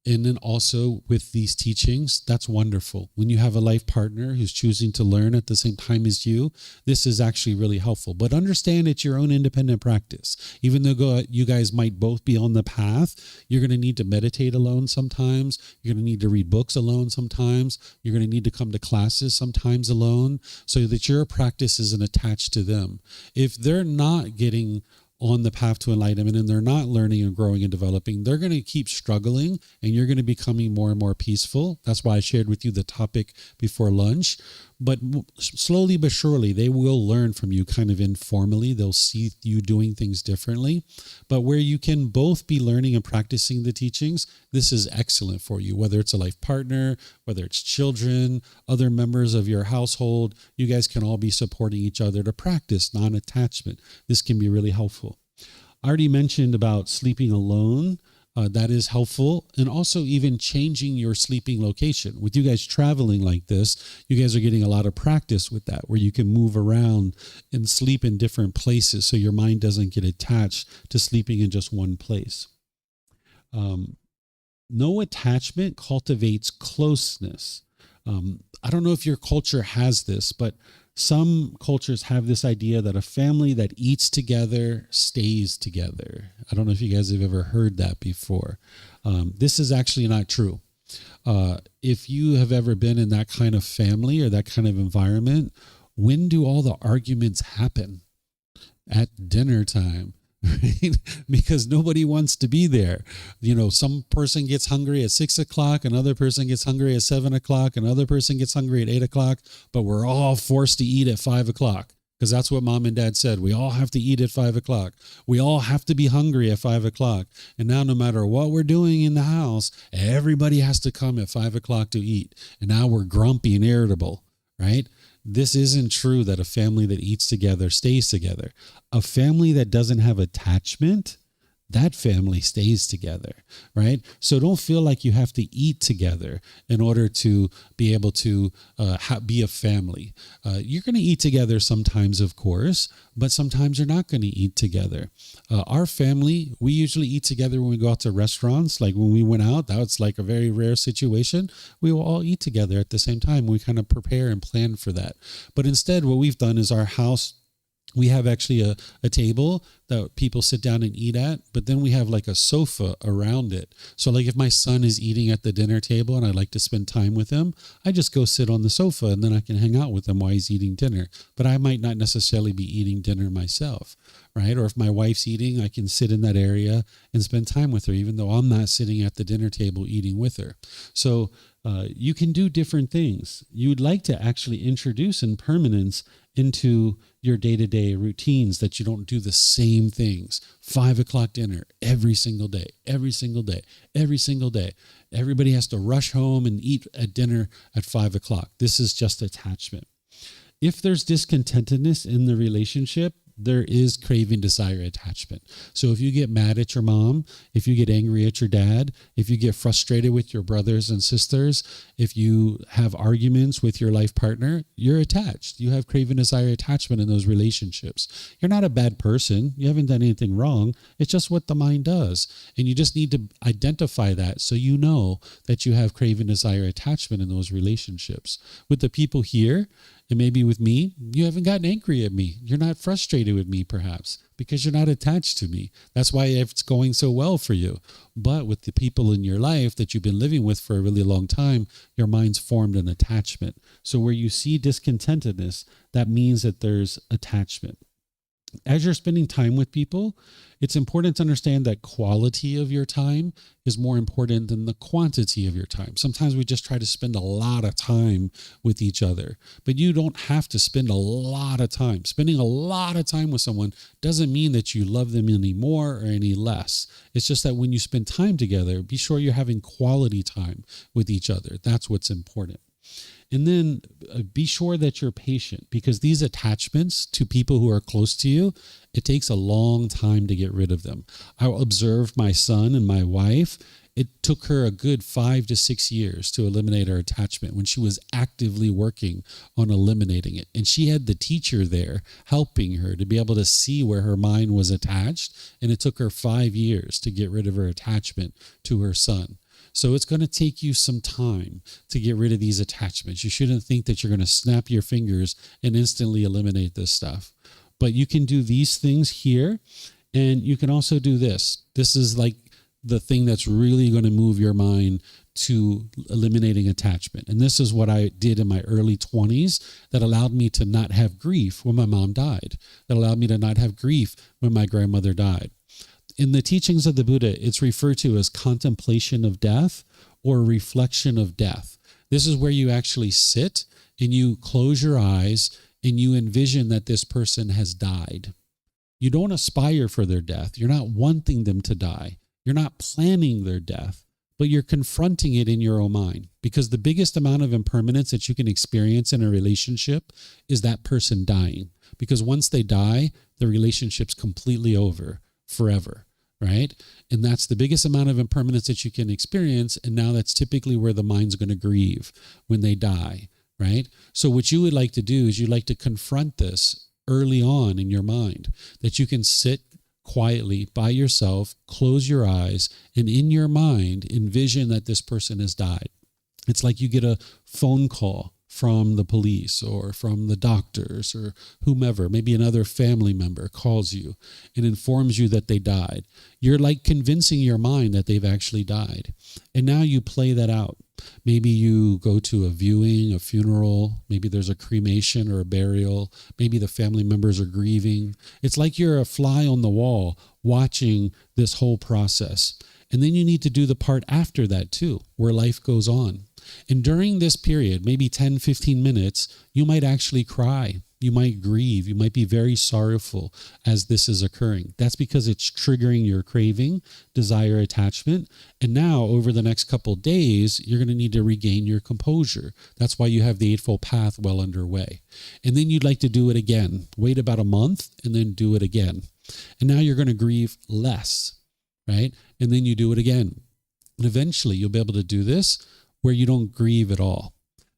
Speaker 1: and then also with these teachings, that's wonderful. When you have a life partner who's choosing to learn at the same time as you, this is actually really helpful. But understand it's your own independent practice. Even though you guys might both be on the path, you're going to need to meditate alone sometimes. You're going to need to read books alone sometimes. You're going to need to come to classes sometimes alone, so that your practice isn't attached to them. If they're not getting on the path to enlightenment and they're not learning and growing and developing, they're going to keep struggling, and you're going to be becoming more and more peaceful. That's why I shared with you the topic before lunch. But slowly but surely, they will learn from you kind of informally. They'll see you doing things differently. But where you can both be learning and practicing the teachings, this is excellent for you, whether it's a life partner, whether it's children, other members of your household. You guys can all be supporting each other to practice non-attachment. This can be really helpful. I already mentioned about sleeping alone. That is helpful. And also even changing your sleeping location. With you guys traveling like this, you guys are getting a lot of practice with that, where you can move around and sleep in different places so your mind doesn't get attached to sleeping in just one place. No attachment cultivates closeness. I don't know if your culture has this, but some cultures have this idea that a family that eats together stays together. I don't know if you guys have ever heard that before. This is actually not true. If you have ever been in that kind of family or that kind of environment, when do all the arguments happen? At dinner time. Right? Because nobody wants to be there. Some person gets hungry at 6 o'clock, another person gets hungry at 7 o'clock, another person gets hungry at 8 o'clock, but we're all forced to eat at 5 o'clock because that's what mom and dad said. We all have to eat at 5 o'clock. We all have to be hungry at 5 o'clock. And now no matter what we're doing in the house, everybody has to come at 5 o'clock to eat. And now we're grumpy and irritable, right? This isn't true that a family that eats together stays together. A family that doesn't have attachment, that family stays together, right? So don't feel like you have to eat together in order to be able to be a family. You're going to eat together sometimes, of course, but sometimes you're not going to eat together. Our family, we usually eat together when we go out to restaurants. Like when we went out, that was like a very rare situation. We will all eat together at the same time. We kind of prepare and plan for that. But instead, what we've done is our house We have actually a table that people sit down and eat at, but then we have like a sofa around it. So like if my son is eating at the dinner table and I'd like to spend time with him, I just go sit on the sofa and then I can hang out with him while he's eating dinner. But I might not necessarily be eating dinner myself, right? Or if my wife's eating, I can sit in that area and spend time with her, even though I'm not sitting at the dinner table eating with her. So you can do different things. You'd like to actually introduce impermanence into your day-to-day routines, that you don't do the same things. 5 o'clock dinner every single day, every single day, every single day. Everybody has to rush home and eat at dinner at 5 o'clock. This is just attachment. If there's discontentedness in the relationship, there is craving, desire, attachment. So if you get mad at your mom, if you get angry at your dad, if you get frustrated with your brothers and sisters, if you have arguments with your life partner, you're attached. You have craving, desire, attachment in those relationships. You're not a bad person. You haven't done anything wrong. It's just what the mind does. And you just need to identify that so you know that you have craving, desire, attachment in those relationships. With the people here, and maybe with me, you haven't gotten angry at me. You're not frustrated with me, perhaps, because you're not attached to me. That's why it's going so well for you. But with the people in your life that you've been living with for a really long time, your mind's formed an attachment. So where you see discontentedness, that means that there's attachment. As you're spending time with people, it's important to understand that quality of your time is more important than the quantity of your time. Sometimes we just try to spend a lot of time with each other, but you don't have to spend a lot of time. Spending a lot of time with someone doesn't mean that you love them any more or any less. It's just that when you spend time together, be sure you're having quality time with each other. That's what's important. And then be sure that you're patient, because these attachments to people who are close to you, it takes a long time to get rid of them. I observed my son and my wife. It took her a good 5 to 6 years to eliminate her attachment when she was actively working on eliminating it. And she had the teacher there helping her to be able to see where her mind was attached. And it took her 5 years to get rid of her attachment to her son. So it's going to take you some time to get rid of these attachments. You shouldn't think that you're going to snap your fingers and instantly eliminate this stuff. But you can do these things here, and you can also do this. This is like the thing that's really going to move your mind to eliminating attachment. And this is what I did in my early 20s that allowed me to not have grief when my mom died, that allowed me to not have grief when my grandmother died. In the teachings of the Buddha, it's referred to as contemplation of death or reflection of death. This is where you actually sit and you close your eyes and you envision that this person has died. You don't aspire for their death. You're not wanting them to die. You're not planning their death, but you're confronting it in your own mind, because the biggest amount of impermanence that you can experience in a relationship is that person dying. Because once they die, the relationship's completely over forever. Right? And that's the biggest amount of impermanence that you can experience. And now that's typically where the mind's going to grieve when they die. Right? So what you would like to do is you'd like to confront this early on in your mind, that you can sit quietly by yourself, close your eyes, and in your mind, envision that this person has died. It's like you get a phone call from the police or from the doctors or whomever, maybe another family member calls you and informs you that they died. You're like convincing your mind that they've actually died. And now you play that out. Maybe you go to a viewing, a funeral, maybe there's a cremation or a burial, maybe the family members are grieving. It's like you're a fly on the wall watching this whole process. And then you need to do the part after that too, where life goes on. And during this period, maybe 10, 15 minutes, you might actually cry. You might grieve. You might be very sorrowful as this is occurring. That's because it's triggering your craving, desire, attachment. And now over the next couple of days, you're going to need to regain your composure. That's why you have the Eightfold Path well underway. And then you'd like to do it again. Wait about a month and then do it again. And now you're going to grieve less, right? And then you do it again. And eventually you'll be able to do this where you don't grieve at all.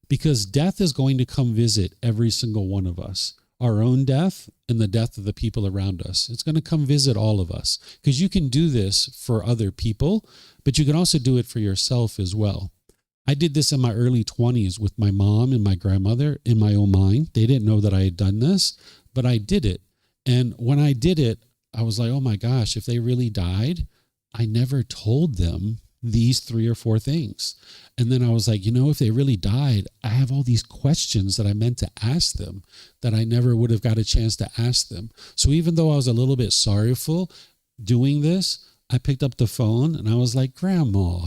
Speaker 1: Because death is going to come visit every single one of us. Our own death and the death of the people around us. It's going to come visit all of us. Because you can do this for other people, but you can also do it for yourself as well. I did this in my early 20s with my mom and my grandmother in my own mind. They didn't know that I had done this, but I did it. And when I did it, I was like, oh my gosh, if they really died, I never told them these 3 or 4 things. And then I was like, if they really died, I have all these questions that I meant to ask them that I never would have got a chance to ask them. So even though I was a little bit sorrowful doing this, I picked up the phone and I was like, Grandma,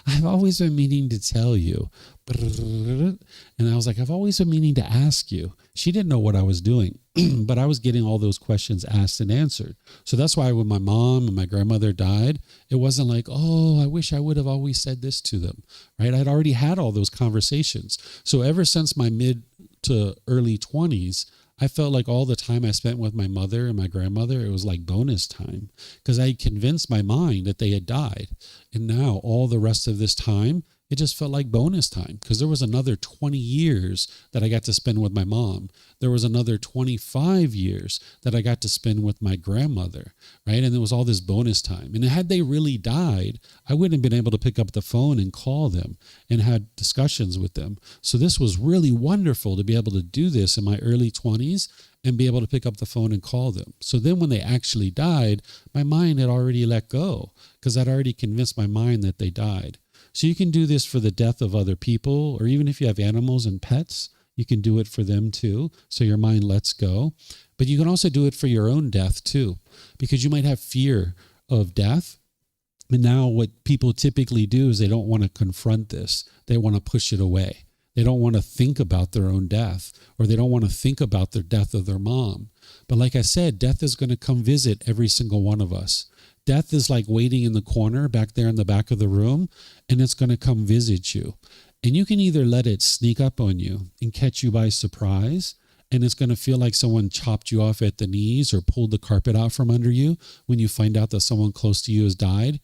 Speaker 1: I've always been meaning to tell you. And I was like, I've always been meaning to ask you. She didn't know what I was doing, but I was getting all those questions asked and answered. So that's why when my mom and my grandmother died, it wasn't like, oh, I wish I would have always said this to them, right? I'd already had all those conversations. So ever since my mid to early 20s, I felt like all the time I spent with my mother and my grandmother, it was like bonus time because I convinced my mind that they had died. And now all the rest of this time, it just felt like bonus time because there was another 20 years that I got to spend with my mom. There was another 25 years that I got to spend with my grandmother, right? And there was all this bonus time. And had they really died, I wouldn't have been able to pick up the phone and call them and had discussions with them. So this was really wonderful to be able to do this in my early 20s and be able to pick up the phone and call them. So then when they actually died, my mind had already let go because I'd already convinced my mind that they died. So you can do this for the death of other people, or even if you have animals and pets, you can do it for them too. So your mind lets go. But you can also do it for your own death too, because you might have fear of death. And now what people typically do is they don't want to confront this. They want to push it away. They don't want to think about their own death, or they don't want to think about the death of their mom. But like I said, death is going to come visit every single one of us. Death is like waiting in the corner back there in the back of the room, and it's going to come visit you. And you can either let it sneak up on you and catch you by surprise, and it's going to feel like someone chopped you off at the knees or pulled the carpet out from under you when you find out that someone close to you has died.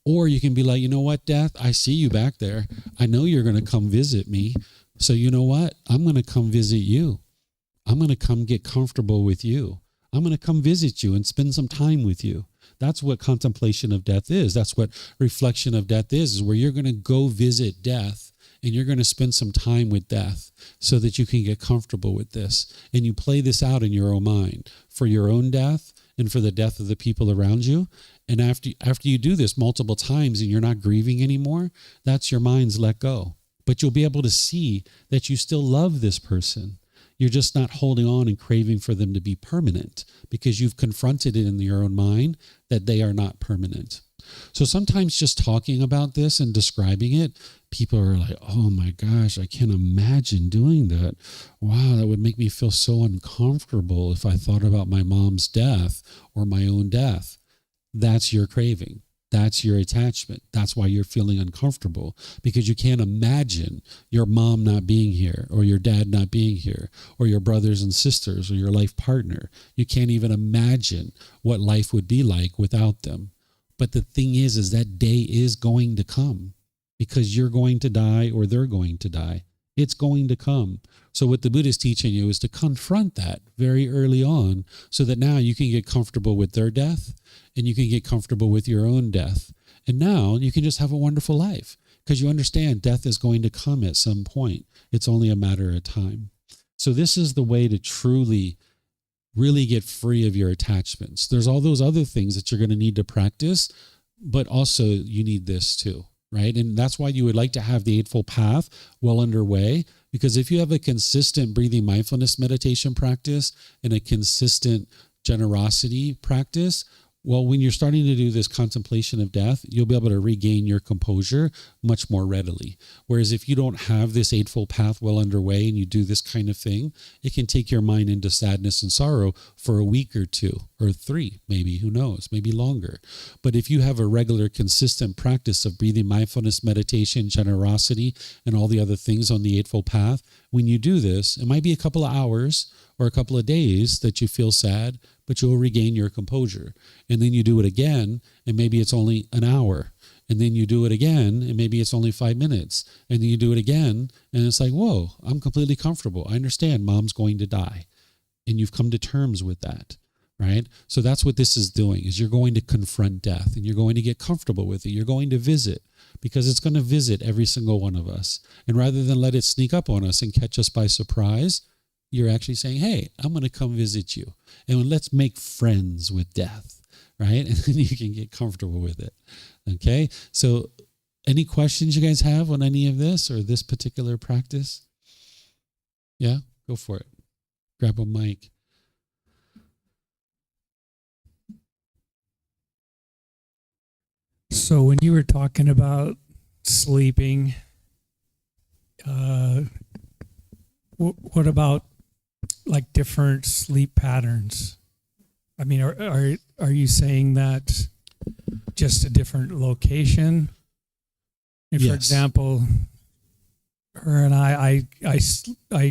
Speaker 1: Or you can be like, you know what, Death? I see you back there. I know you're going to come visit me. So you know what? I'm going to come visit you. I'm going to come get comfortable with you. I'm going to come visit you and spend some time with you. That's what contemplation of death is. That's what reflection of death is where you're going to go visit death and you're going to spend some time with death so that you can get comfortable with this. And you play this out in your own mind for your own death and for the death of the people around you. And after you do this multiple times and you're not grieving anymore, that's your mind's let go. But you'll be able to see that you still love this person. You're just not holding on and craving for them to be permanent because you've confronted it in your own mind that they are not permanent. So sometimes just talking about this and describing it, people are like, oh my gosh, I can't imagine doing that. Wow, that would make me feel so uncomfortable if I thought about my mom's death or my own death. That's your craving. That's your attachment. That's why you're feeling uncomfortable because you can't imagine your mom not being here or your dad not being here or your brothers and sisters or your life partner. You can't even imagine what life would be like without them. But the thing is that day is going to come because you're going to die or they're going to die. It's going to come. So what the Buddha is teaching you is to confront that very early on so that now you can get comfortable with their death and you can get comfortable with your own death. And now you can just have a wonderful life because you understand death is going to come at some point. It's only a matter of time. So this is the way to truly, really get free of your attachments. There's all those other things that you're going to need to practice, but also you need this too. Right? And that's why you would like to have the Eightfold Path well underway, because if you have a consistent breathing mindfulness meditation practice and a consistent generosity practice, well, when you're starting to do this contemplation of death, you'll be able to regain your composure much more readily. Whereas if you don't have this Eightfold Path well underway and you do this kind of thing, it can take your mind into sadness and sorrow for a week or 2 or 3, maybe, who knows, maybe longer. But if you have a regular, consistent practice of breathing mindfulness, meditation, generosity, and all the other things on the Eightfold Path, when you do this, it might be a couple of hours or a couple of days that you feel sad, but you'll regain your composure. And then you do it again, and maybe it's only an hour. And then you do it again, and maybe it's only 5 minutes. And then you do it again, and it's like, whoa, I'm completely comfortable. I understand mom's going to die. And you've come to terms with that, right? So that's what this is doing, is you're going to confront death, and you're going to get comfortable with it. You're going to visit, because it's going to visit every single one of us. And rather than let it sneak up on us and catch us by surprise, you're actually saying, hey, I'm going to come visit you. And let's make friends with death, right? And then you can get comfortable with it. Okay? So any questions you guys have on any of this or this particular practice? Yeah? Go for it. Grab a mic.
Speaker 2: So when you were talking about sleeping, what about like different sleep patterns? I mean, are you saying that just a different location? And for
Speaker 1: Yes.
Speaker 2: example, her and I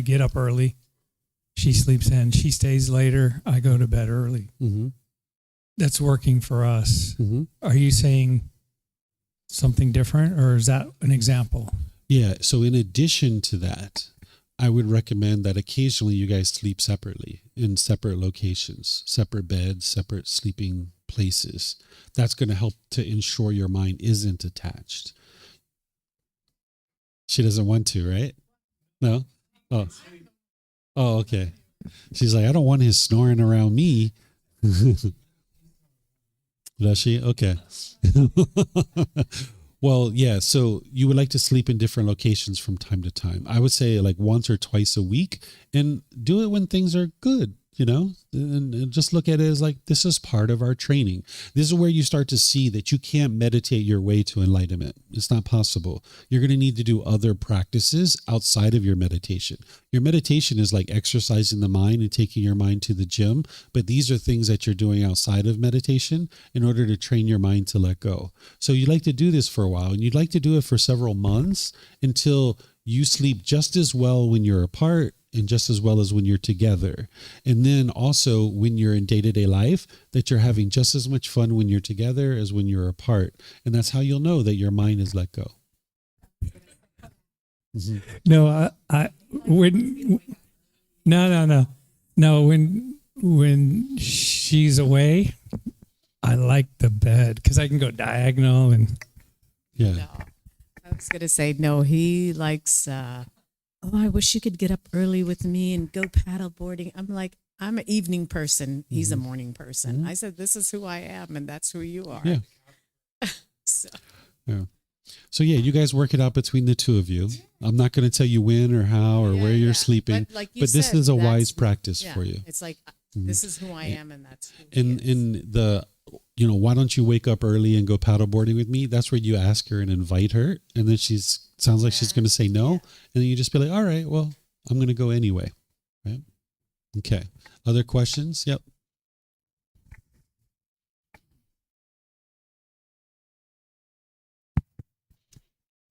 Speaker 2: get up early. She sleeps in. She stays later. I go to bed early.
Speaker 1: Mm-hmm.
Speaker 2: That's working for us.
Speaker 1: Mm-hmm.
Speaker 2: Are you saying something different, or is that an example?
Speaker 1: Yeah. So in addition to that, I would recommend that occasionally you guys sleep separately in separate locations, separate beds, separate sleeping places. That's going to help to ensure your mind isn't attached. She doesn't want to, right? No? Oh. Oh, okay. She's like, I don't want his snoring around me. Does she? Okay. Well, yeah. So you would like to sleep in different locations from time to time. I would say like once or twice a week, and do it when things are good, and just look at it as like, this is part of our training. This is where you start to see that you can't meditate your way to enlightenment. It's not possible. You're going to need to do other practices outside of your meditation. Your meditation is like exercising the mind and taking your mind to the gym. But these are things that you're doing outside of meditation in order to train your mind to let go. So you like to do this for a while, and you'd like to do it for several months until you sleep just as well when you're apart and just as well as when you're together. And then also when you're in day-to-day life, that you're having just as much fun when you're together as when you're apart. And that's how you'll know that your mind is let go. Mm-hmm.
Speaker 2: No, no. When she's away, I like the bed because I can go diagonal and.
Speaker 1: Yeah.
Speaker 3: No, I was gonna say no. He likes. I wish you could get up early with me and go paddle boarding. I'm like, I'm an evening person. He's a morning person.
Speaker 1: Mm-hmm.
Speaker 3: I said, this is who I am, and that's who you are.
Speaker 1: Yeah.
Speaker 3: So.
Speaker 1: Yeah. So yeah, you guys work it out between the two of you. I'm not going to tell you when or how or where you're sleeping,
Speaker 3: But, like you
Speaker 1: but this
Speaker 3: said,
Speaker 1: is a
Speaker 3: that's-
Speaker 1: wise practice for you.
Speaker 3: It's like, this is who I am, and that's who
Speaker 1: In
Speaker 3: he is.
Speaker 1: in the, why don't you wake up early and go paddleboarding with me? That's where you ask her and invite her, and then sounds like she's going to say no, and then you just be like, all right, well, I'm going to go anyway, right? Okay. Other questions? Yep.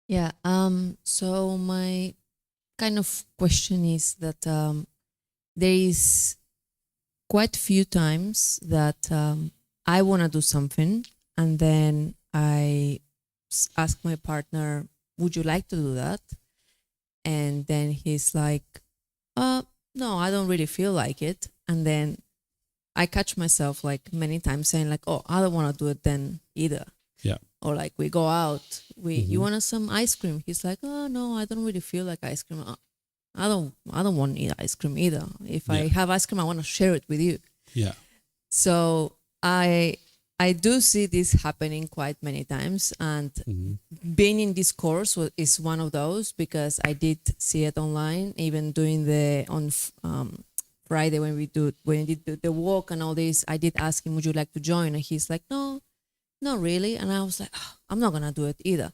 Speaker 4: Yeah. So my kind of question is that there is quite a few times that I want to do something, and then I ask my partner, "Would you like to do that?" And then he's like, "No, I don't really feel like it." And then I catch myself like many times saying like, "Oh, I don't want to do it then either."
Speaker 1: Yeah.
Speaker 4: Or like we go out, you want some ice cream? He's like, "Oh no, I don't really feel like ice cream. I don't want to eat ice cream either. If I have ice cream, I want to share it with you."
Speaker 1: Yeah.
Speaker 4: So I do see this happening quite many times, and being in this course is one of those, because I did see it online, even doing on Friday when we did the walk and all this. I did ask him, "Would you like to join?" And he's like, "No, not really." And I was like, I'm not gonna do it either.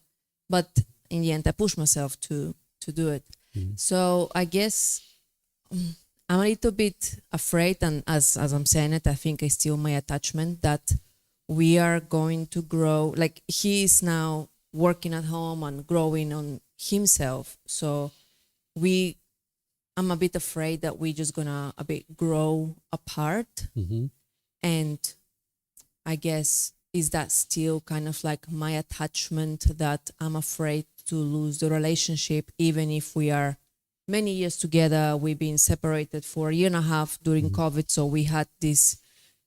Speaker 4: But in the end, I pushed myself to do it. So I guess I'm a little bit afraid, and as I'm saying it, I think it's still my attachment that we are going to grow. Like, he is now working at home and growing on himself. So I'm a bit afraid that we're just gonna a bit grow apart. And I guess, is that still kind of like my attachment, that I'm afraid to lose the relationship, even if we are many years together? We've been separated for a year and a half during COVID, so we had this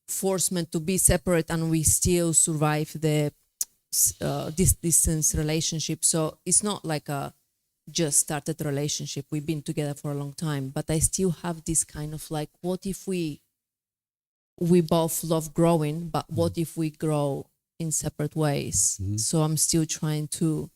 Speaker 4: forcement to be separate, and we still survive this distance relationship. So it's not like just started the relationship. We've been together for a long time, but I still have this kind of like, what if we both love growing, but what if we grow in separate ways? So I'm still trying to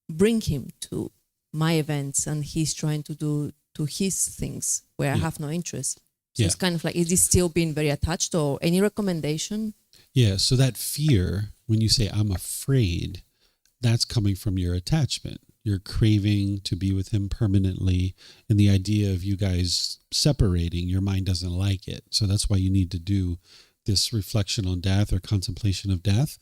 Speaker 4: bring him to my events, and he's trying to do to his things where I have no interest. So it's kind of like, is he still being very attached, or any recommendation?
Speaker 1: Yeah. So that fear, when you say I'm afraid, that's coming from your attachment. You're craving to be with him permanently, and the idea of you guys separating, your mind doesn't like it. So that's why you need to do this reflection on death or contemplation of death,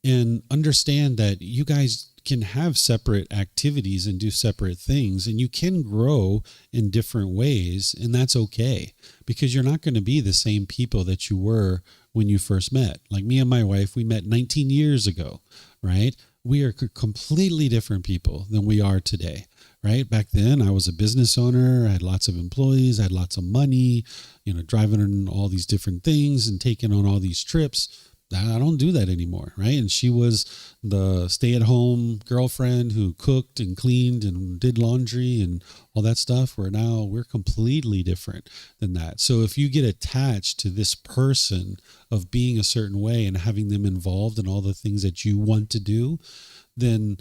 Speaker 1: and understand that you guys can have separate activities and do separate things, and you can grow in different ways, and that's okay, because you're not going to be the same people that you were when you first met. Like me and my wife, we met 19 years ago, right? We are completely different people than we are today, right? Back then, I was a business owner. I had lots of employees. I had lots of money, driving on all these different things and taking on all these trips. I don't do that anymore, right? And she was the stay-at-home girlfriend who cooked and cleaned and did laundry and all that stuff, where now we're completely different than that. So if you get attached to this person of being a certain way and having them involved in all the things that you want to do, then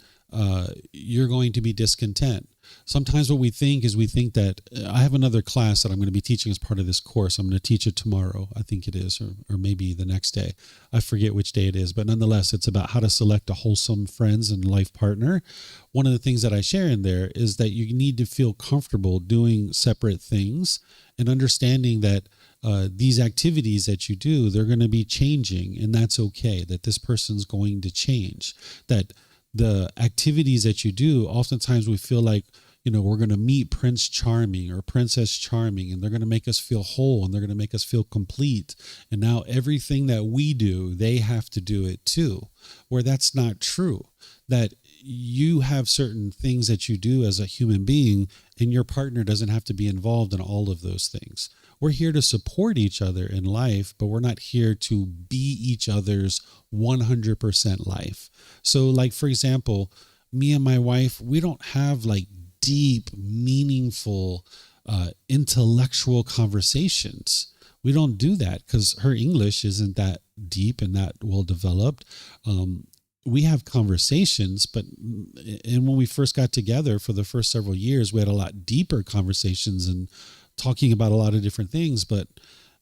Speaker 1: you're going to be discontent. Sometimes what we think that I have another class that I'm going to be teaching as part of this course. I'm going to teach it tomorrow, I think it is, or maybe the next day. I forget which day it is, but nonetheless, it's about how to select a wholesome friends and life partner. One of the things that I share in there is that you need to feel comfortable doing separate things and understanding that these activities that you do, they're going to be changing, and that's okay, that this person's going to change, that the activities that you do, oftentimes we feel like, we're going to meet Prince Charming or Princess Charming, and they're going to make us feel whole, and they're going to make us feel complete. And now everything that we do, they have to do it too, where that's not true. That you have certain things that you do as a human being, and your partner doesn't have to be involved in all of those things. We're here to support each other in life, but we're not here to be each other's 100% life. So like, for example, me and my wife, we don't have like deep, meaningful, intellectual conversations. We don't do that because her English isn't that deep and that well developed. We have conversations, and when we first got together for the first several years, we had a lot deeper conversations and talking about a lot of different things. But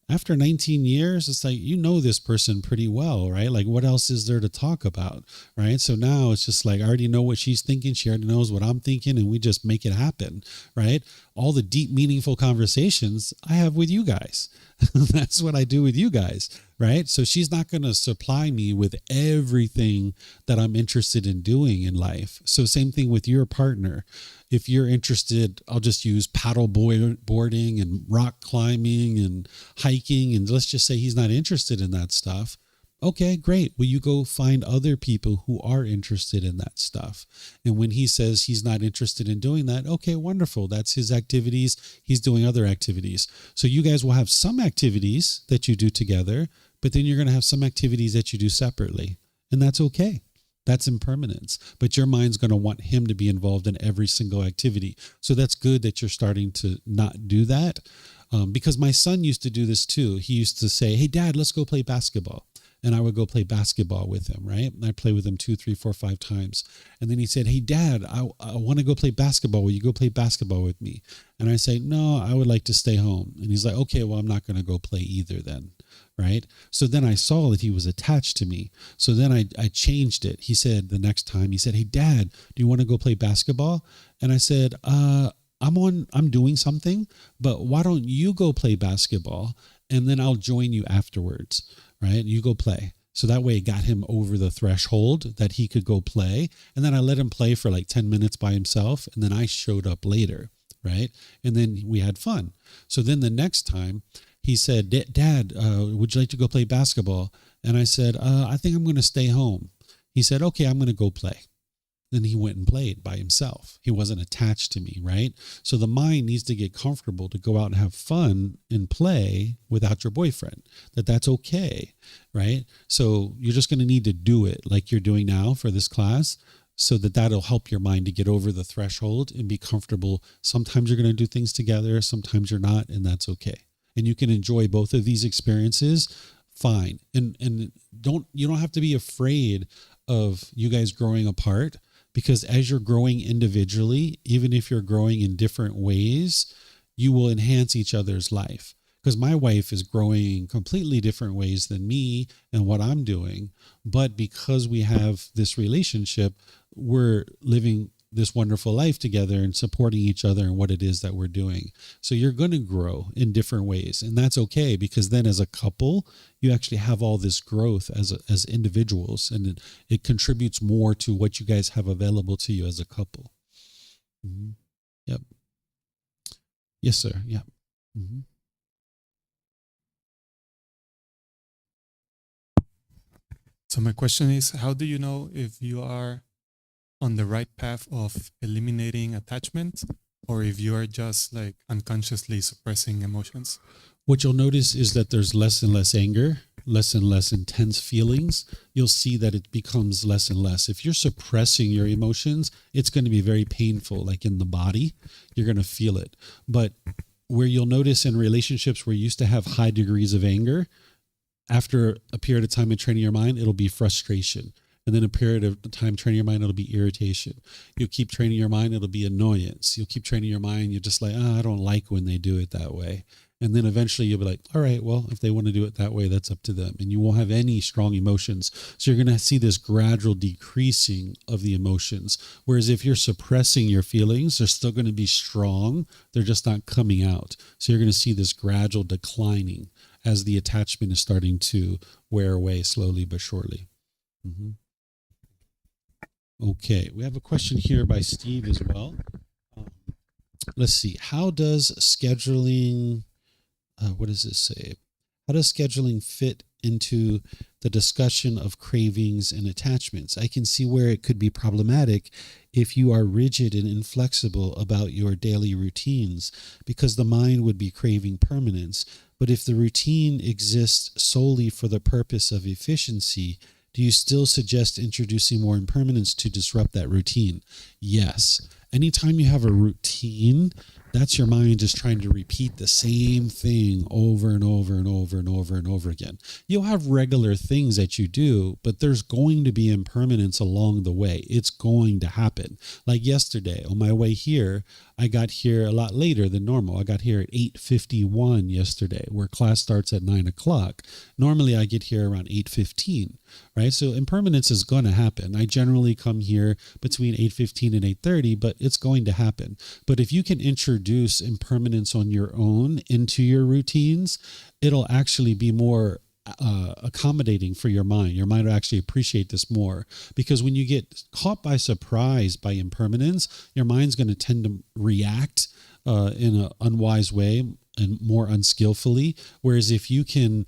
Speaker 1: after 19 years, it's like, this person pretty well, right? Like, what else is there to talk about, right? So now it's just like, I already know what she's thinking. She already knows what I'm thinking, and we just make it happen, right? All the deep, meaningful conversations I have with you guys. That's what I do with you guys, right? So she's not going to supply me with everything that I'm interested in doing in life. So same thing with your partner. If you're interested, I'll just use paddle boarding and rock climbing and hiking, and let's just say he's not interested in that stuff. Okay, great. Well, you go find other people who are interested in that stuff. And when he says he's not interested in doing that, okay, wonderful. That's his activities. He's doing other activities. So you guys will have some activities that you do together, but then you're going to have some activities that you do separately. And that's okay. That's impermanence. But your mind's going to want him to be involved in every single activity. So that's good that you're starting to not do that. Because my son used to do this too. He used to say, hey, Dad, let's go play basketball. And I would go play basketball with him, right? And I'd play with him 2, 3, 4, 5 times. And then he said, hey, Dad, I want to go play basketball. Will you go play basketball with me? And I say, no, I would like to stay home. And he's like, okay, well, I'm not going to go play either then, right? So then I saw that he was attached to me. So then I changed it. He said the next time, he said, hey, Dad, do you want to go play basketball? And I said, I'm doing something, but why don't you go play basketball? And then I'll join you afterwards. Right? You go play. So that way it got him over the threshold that he could go play. And then I let him play for like 10 minutes by himself. And then I showed up later. Right? And then we had fun. So then the next time he said, Dad, would you like to go play basketball? And I said, I think I'm going to stay home. He said, okay, I'm going to go play. Then he went and played by himself. He wasn't attached to me, right? So the mind needs to get comfortable to go out and have fun and play without your boyfriend, that's okay, right? So you're just going to need to do it like you're doing now for this class. so that that'll help your mind to get over the threshold and be comfortable. Sometimes you're going to do things together, sometimes you're not, and that's okay. And you can enjoy both of these experiences fine. And you don't have to be afraid of you guys growing apart, because as you're growing individually, even if you're growing in different ways, you will enhance each other's life. Because my wife is growing in completely different ways than me and what I'm doing. But because we have this relationship, we're living this wonderful life together and supporting each other in what it is that we're doing. So you're going to grow in different ways. And that's okay, because then as a couple, you actually have all this growth as individuals, and it contributes more to what you guys have available to you as a couple. Mm-hmm. Yep. Yes, sir. Yeah. Mm-hmm.
Speaker 5: So my question is, how do you know if you are on the right path of eliminating attachment, or if you are just like unconsciously suppressing emotions?
Speaker 1: What you'll notice is that there's less and less anger, less and less intense feelings. You'll see that it becomes less and less. If you're suppressing your emotions, it's going to be very painful, like in the body. You're going to feel it. But where you'll notice in relationships where you used to have high degrees of anger, after a period of time in training your mind, it'll be frustration. And then a period of time training your mind, it'll be irritation. You'll keep training your mind, it'll be annoyance. You'll keep training your mind, you're just like, I don't like when they do it that way. And then eventually you'll be like, all right, well, if they want to do it that way, that's up to them. And you won't have any strong emotions. So you're going to see this gradual decreasing of the emotions. Whereas if you're suppressing your feelings, they're still going to be strong. They're just not coming out. So you're going to see this gradual declining as the attachment is starting to wear away slowly but surely. Mm-hmm. Okay, we have a question here by Steve as well. Let's see. How does scheduling, what does this say? How does scheduling fit into the discussion of cravings and attachments? I can see where it could be problematic if you are rigid and inflexible about your daily routines, because the mind would be craving permanence. But if the routine exists solely for the purpose of efficiency, do you still suggest introducing more impermanence to disrupt that routine? Yes. Anytime you have a routine, that's your mind just trying to repeat the same thing over and over and over and over and over again. You'll have regular things that you do, but there's going to be impermanence along the way. It's going to happen. Like yesterday, on my way here, I got here a lot later than normal. I got here at 8:51 yesterday, where class starts at 9 o'clock. Normally, I get here around 8:15, right? So impermanence is going to happen. I generally come here between 8:15 and 8:30, but it's going to happen. But if you can introduce impermanence on your own into your routines, it'll actually be more accommodating for your mind. Your mind will actually appreciate this more, because when you get caught by surprise by impermanence, your mind's going to tend to react in an unwise way and more unskillfully. Whereas if you can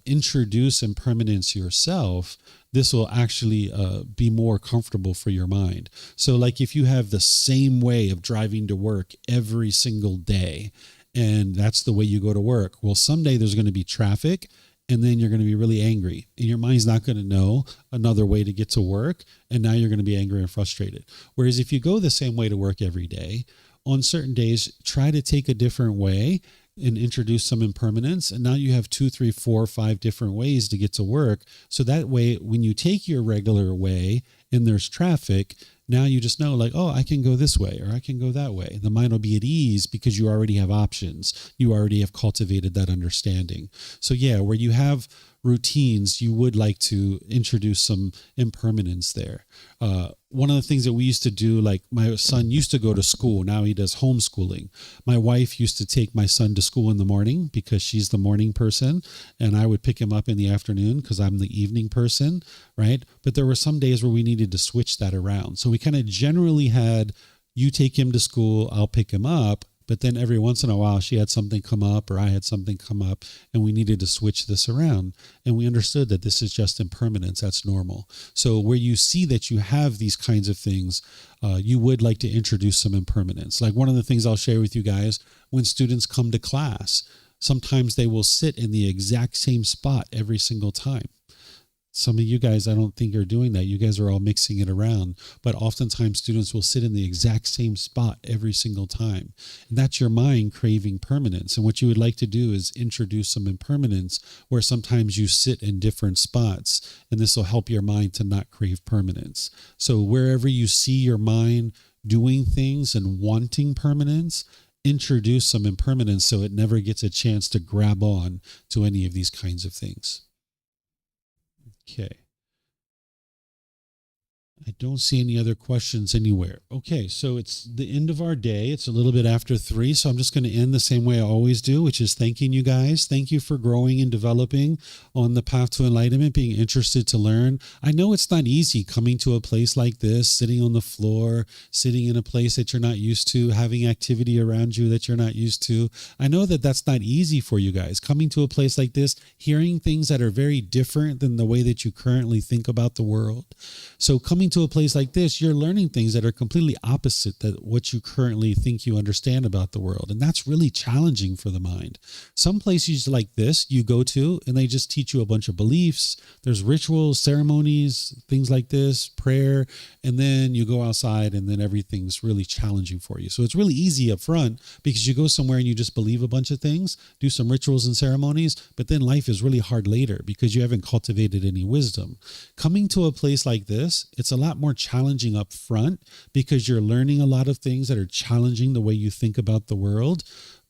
Speaker 1: introduce impermanence yourself, this will actually be more comfortable for your mind. So like if you have the same way of driving to work every single day, and that's the way you go to work, well, someday there's going to be traffic, and then you're going to be really angry, and your mind's not going to know another way to get to work, and now you're going to be angry and frustrated. Whereas if you go the same way to work every day, on certain days, try to take a different way and introduce some impermanence, and now you have 2, 3, 4, 5 different ways to get to work. So that way, when you take your regular way and there's traffic, now you just know, like, oh, I can go this way or I can go that way. The mind will be at ease because you already have options. You already have cultivated that understanding. So yeah, where you have routines, you would like to introduce some impermanence there. One of the things that we used to do, like my son used to go to school. Now he does homeschooling. My wife used to take my son to school in the morning because she's the morning person, and I would pick him up in the afternoon because I'm the evening person, right? But there were some days where we needed to switch that around. So we kind of generally had, you take him to school, I'll pick him up. But then every once in a while, she had something come up or I had something come up, and we needed to switch this around. And we understood that this is just impermanence. That's normal. So where you see that you have these kinds of things, you would like to introduce some impermanence. Like one of the things I'll share with you guys, when students come to class, sometimes they will sit in the exact same spot every single time. Some of you guys, I don't think are doing that. You guys are all mixing it around, but oftentimes students will sit in the exact same spot every single time. And that's your mind craving permanence. And what you would like to do is introduce some impermanence where sometimes you sit in different spots, and this will help your mind to not crave permanence. So wherever you see your mind doing things and wanting permanence, introduce some impermanence so it never gets a chance to grab on to any of these kinds of things. Okay. I don't see any other questions anywhere. Okay, so it's the end of our day. It's a little bit after 3, so I'm just going to end the same way I always do, which is thanking you guys. Thank you for growing and developing on the path to enlightenment, being interested to learn. I know it's not easy coming to a place like this, sitting on the floor, sitting in a place that you're not used to, having activity around you that you're not used to. I know that that's not easy for you guys. Coming to a place like this, hearing things that are very different than the way that you currently think about the world. So coming to a place like this, you're learning things that are completely opposite that what you currently think you understand about the world. And that's really challenging for the mind. Some places like this you go to and they just teach you a bunch of beliefs. There's rituals, ceremonies, things like this, prayer, and then you go outside and then everything's really challenging for you. So it's really easy up front because you go somewhere and you just believe a bunch of things, do some rituals and ceremonies, but then life is really hard later because you haven't cultivated any wisdom. Coming to a place like this, it's a lot more challenging up front because you're learning a lot of things that are challenging the way you think about the world.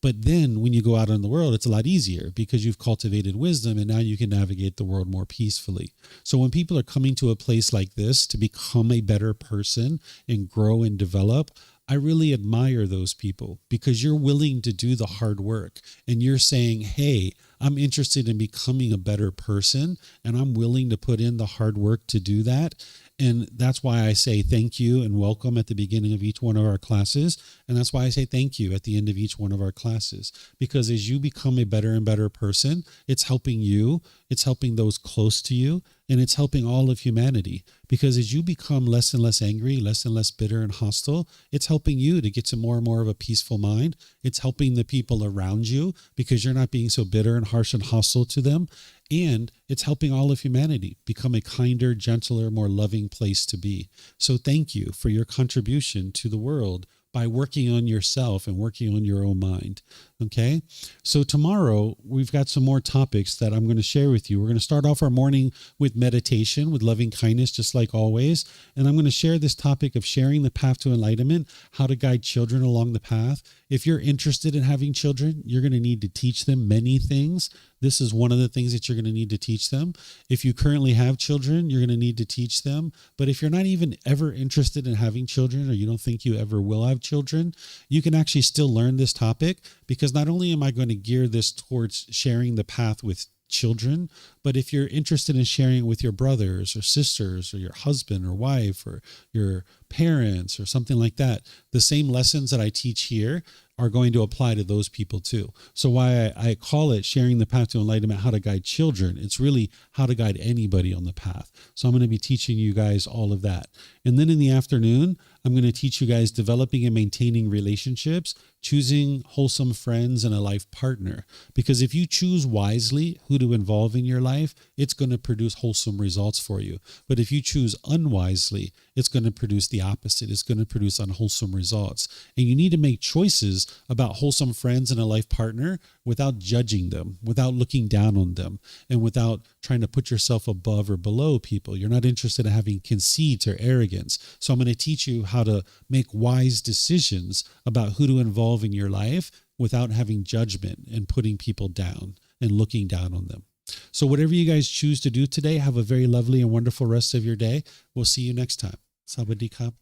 Speaker 1: But then when you go out in the world, it's a lot easier because you've cultivated wisdom and now you can navigate the world more peacefully. So when people are coming to a place like this to become a better person and grow and develop, I really admire those people because you're willing to do the hard work and you're saying, hey, I'm interested in becoming a better person and I'm willing to put in the hard work to do that. And that's why I say thank you and welcome at the beginning of each one of our classes. And that's why I say thank you at the end of each one of our classes. Because as you become a better and better person, it's helping you, it's helping those close to you, and it's helping all of humanity. Because as you become less and less angry, less and less bitter and hostile, it's helping you to get to more and more of a peaceful mind. It's helping the people around you because you're not being so bitter and harsh and hostile to them. And it's helping all of humanity become a kinder, gentler, more loving place to be. So thank you for your contribution to the world by working on yourself and working on your own mind. Okay. So tomorrow we've got some more topics that I'm going to share with you. We're going to start off our morning with meditation, with loving kindness, just like always. And I'm going to share this topic of sharing the path to enlightenment, how to guide children along the path. If you're interested in having children, you're going to need to teach them many things. This is one of the things that you're going to need to teach them. If you currently have children, you're going to need to teach them. But if you're not even ever interested in having children, or you don't think you ever will have children, you can actually still learn this topic, because not only am I going to gear this towards sharing the path with children, but if you're interested in sharing it with your brothers or sisters or your husband or wife or your parents or something like that, the same lessons that I teach here are going to apply to those people too. So why I call it sharing the path to enlightenment, how to guide children. It's really how to guide anybody on the path. So I'm going to be teaching you guys all of that. And then in the afternoon, I'm going to teach you guys developing and maintaining relationships, choosing wholesome friends and a life partner. Because if you choose wisely who to involve in your life, it's going to produce wholesome results for you. But if you choose unwisely, it's going to produce the opposite. It's going to produce unwholesome results. And you need to make choices about wholesome friends and a life partner without judging them, without looking down on them, and without trying to put yourself above or below people. You're not interested in having conceit or arrogance. So I'm going to teach you how to make wise decisions about who to involve in your life without having judgment and putting people down and looking down on them. So whatever you guys choose to do today, have a very lovely and wonderful rest of your day. We'll see you next time. Sawadee-kap.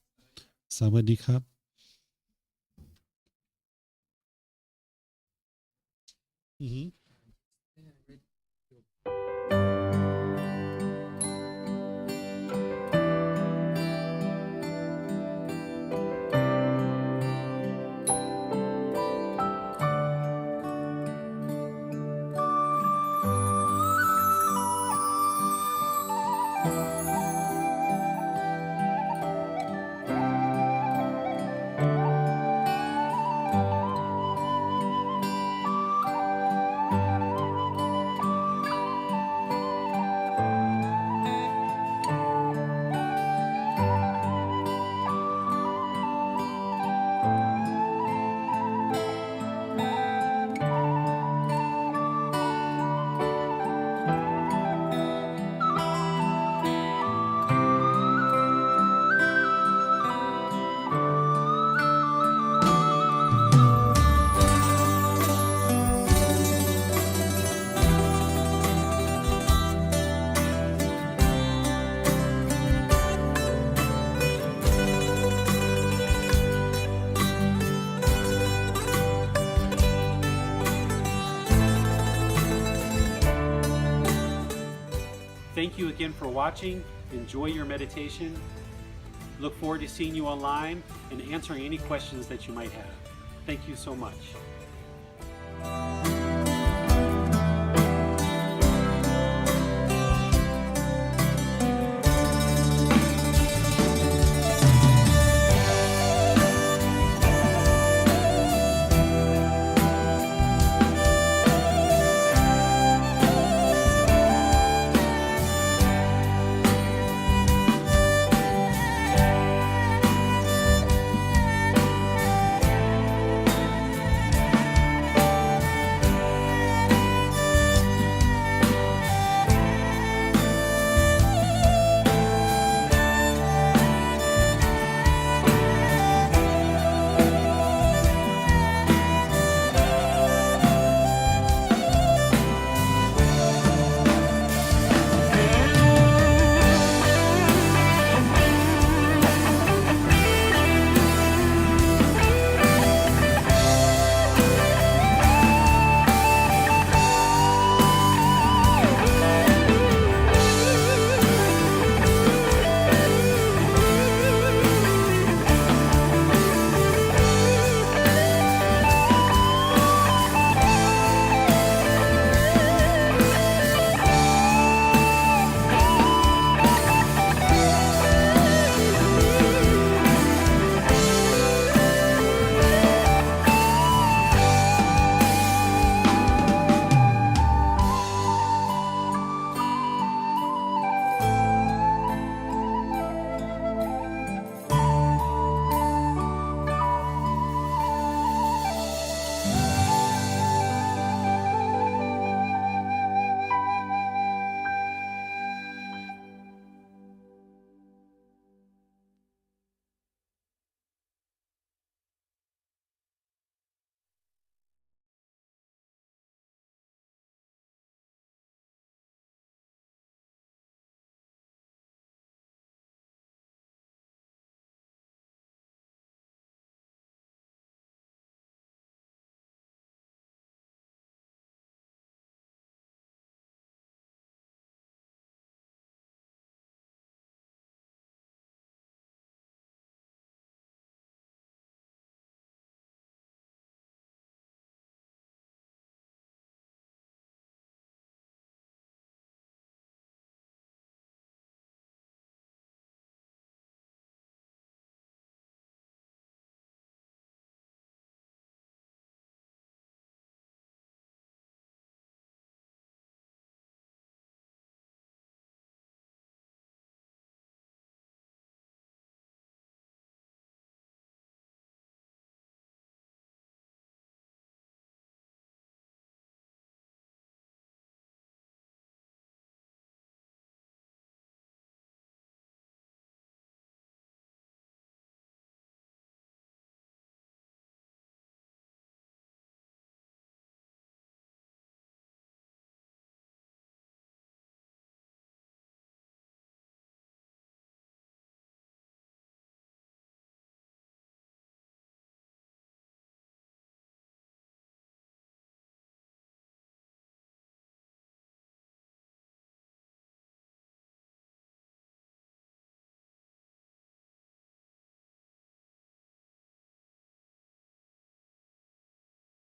Speaker 1: Sawadee-kap. Mm-hmm. Thank you again for watching. Enjoy your meditation. Look forward to seeing you online and answering any questions that you might have. Thank you so much.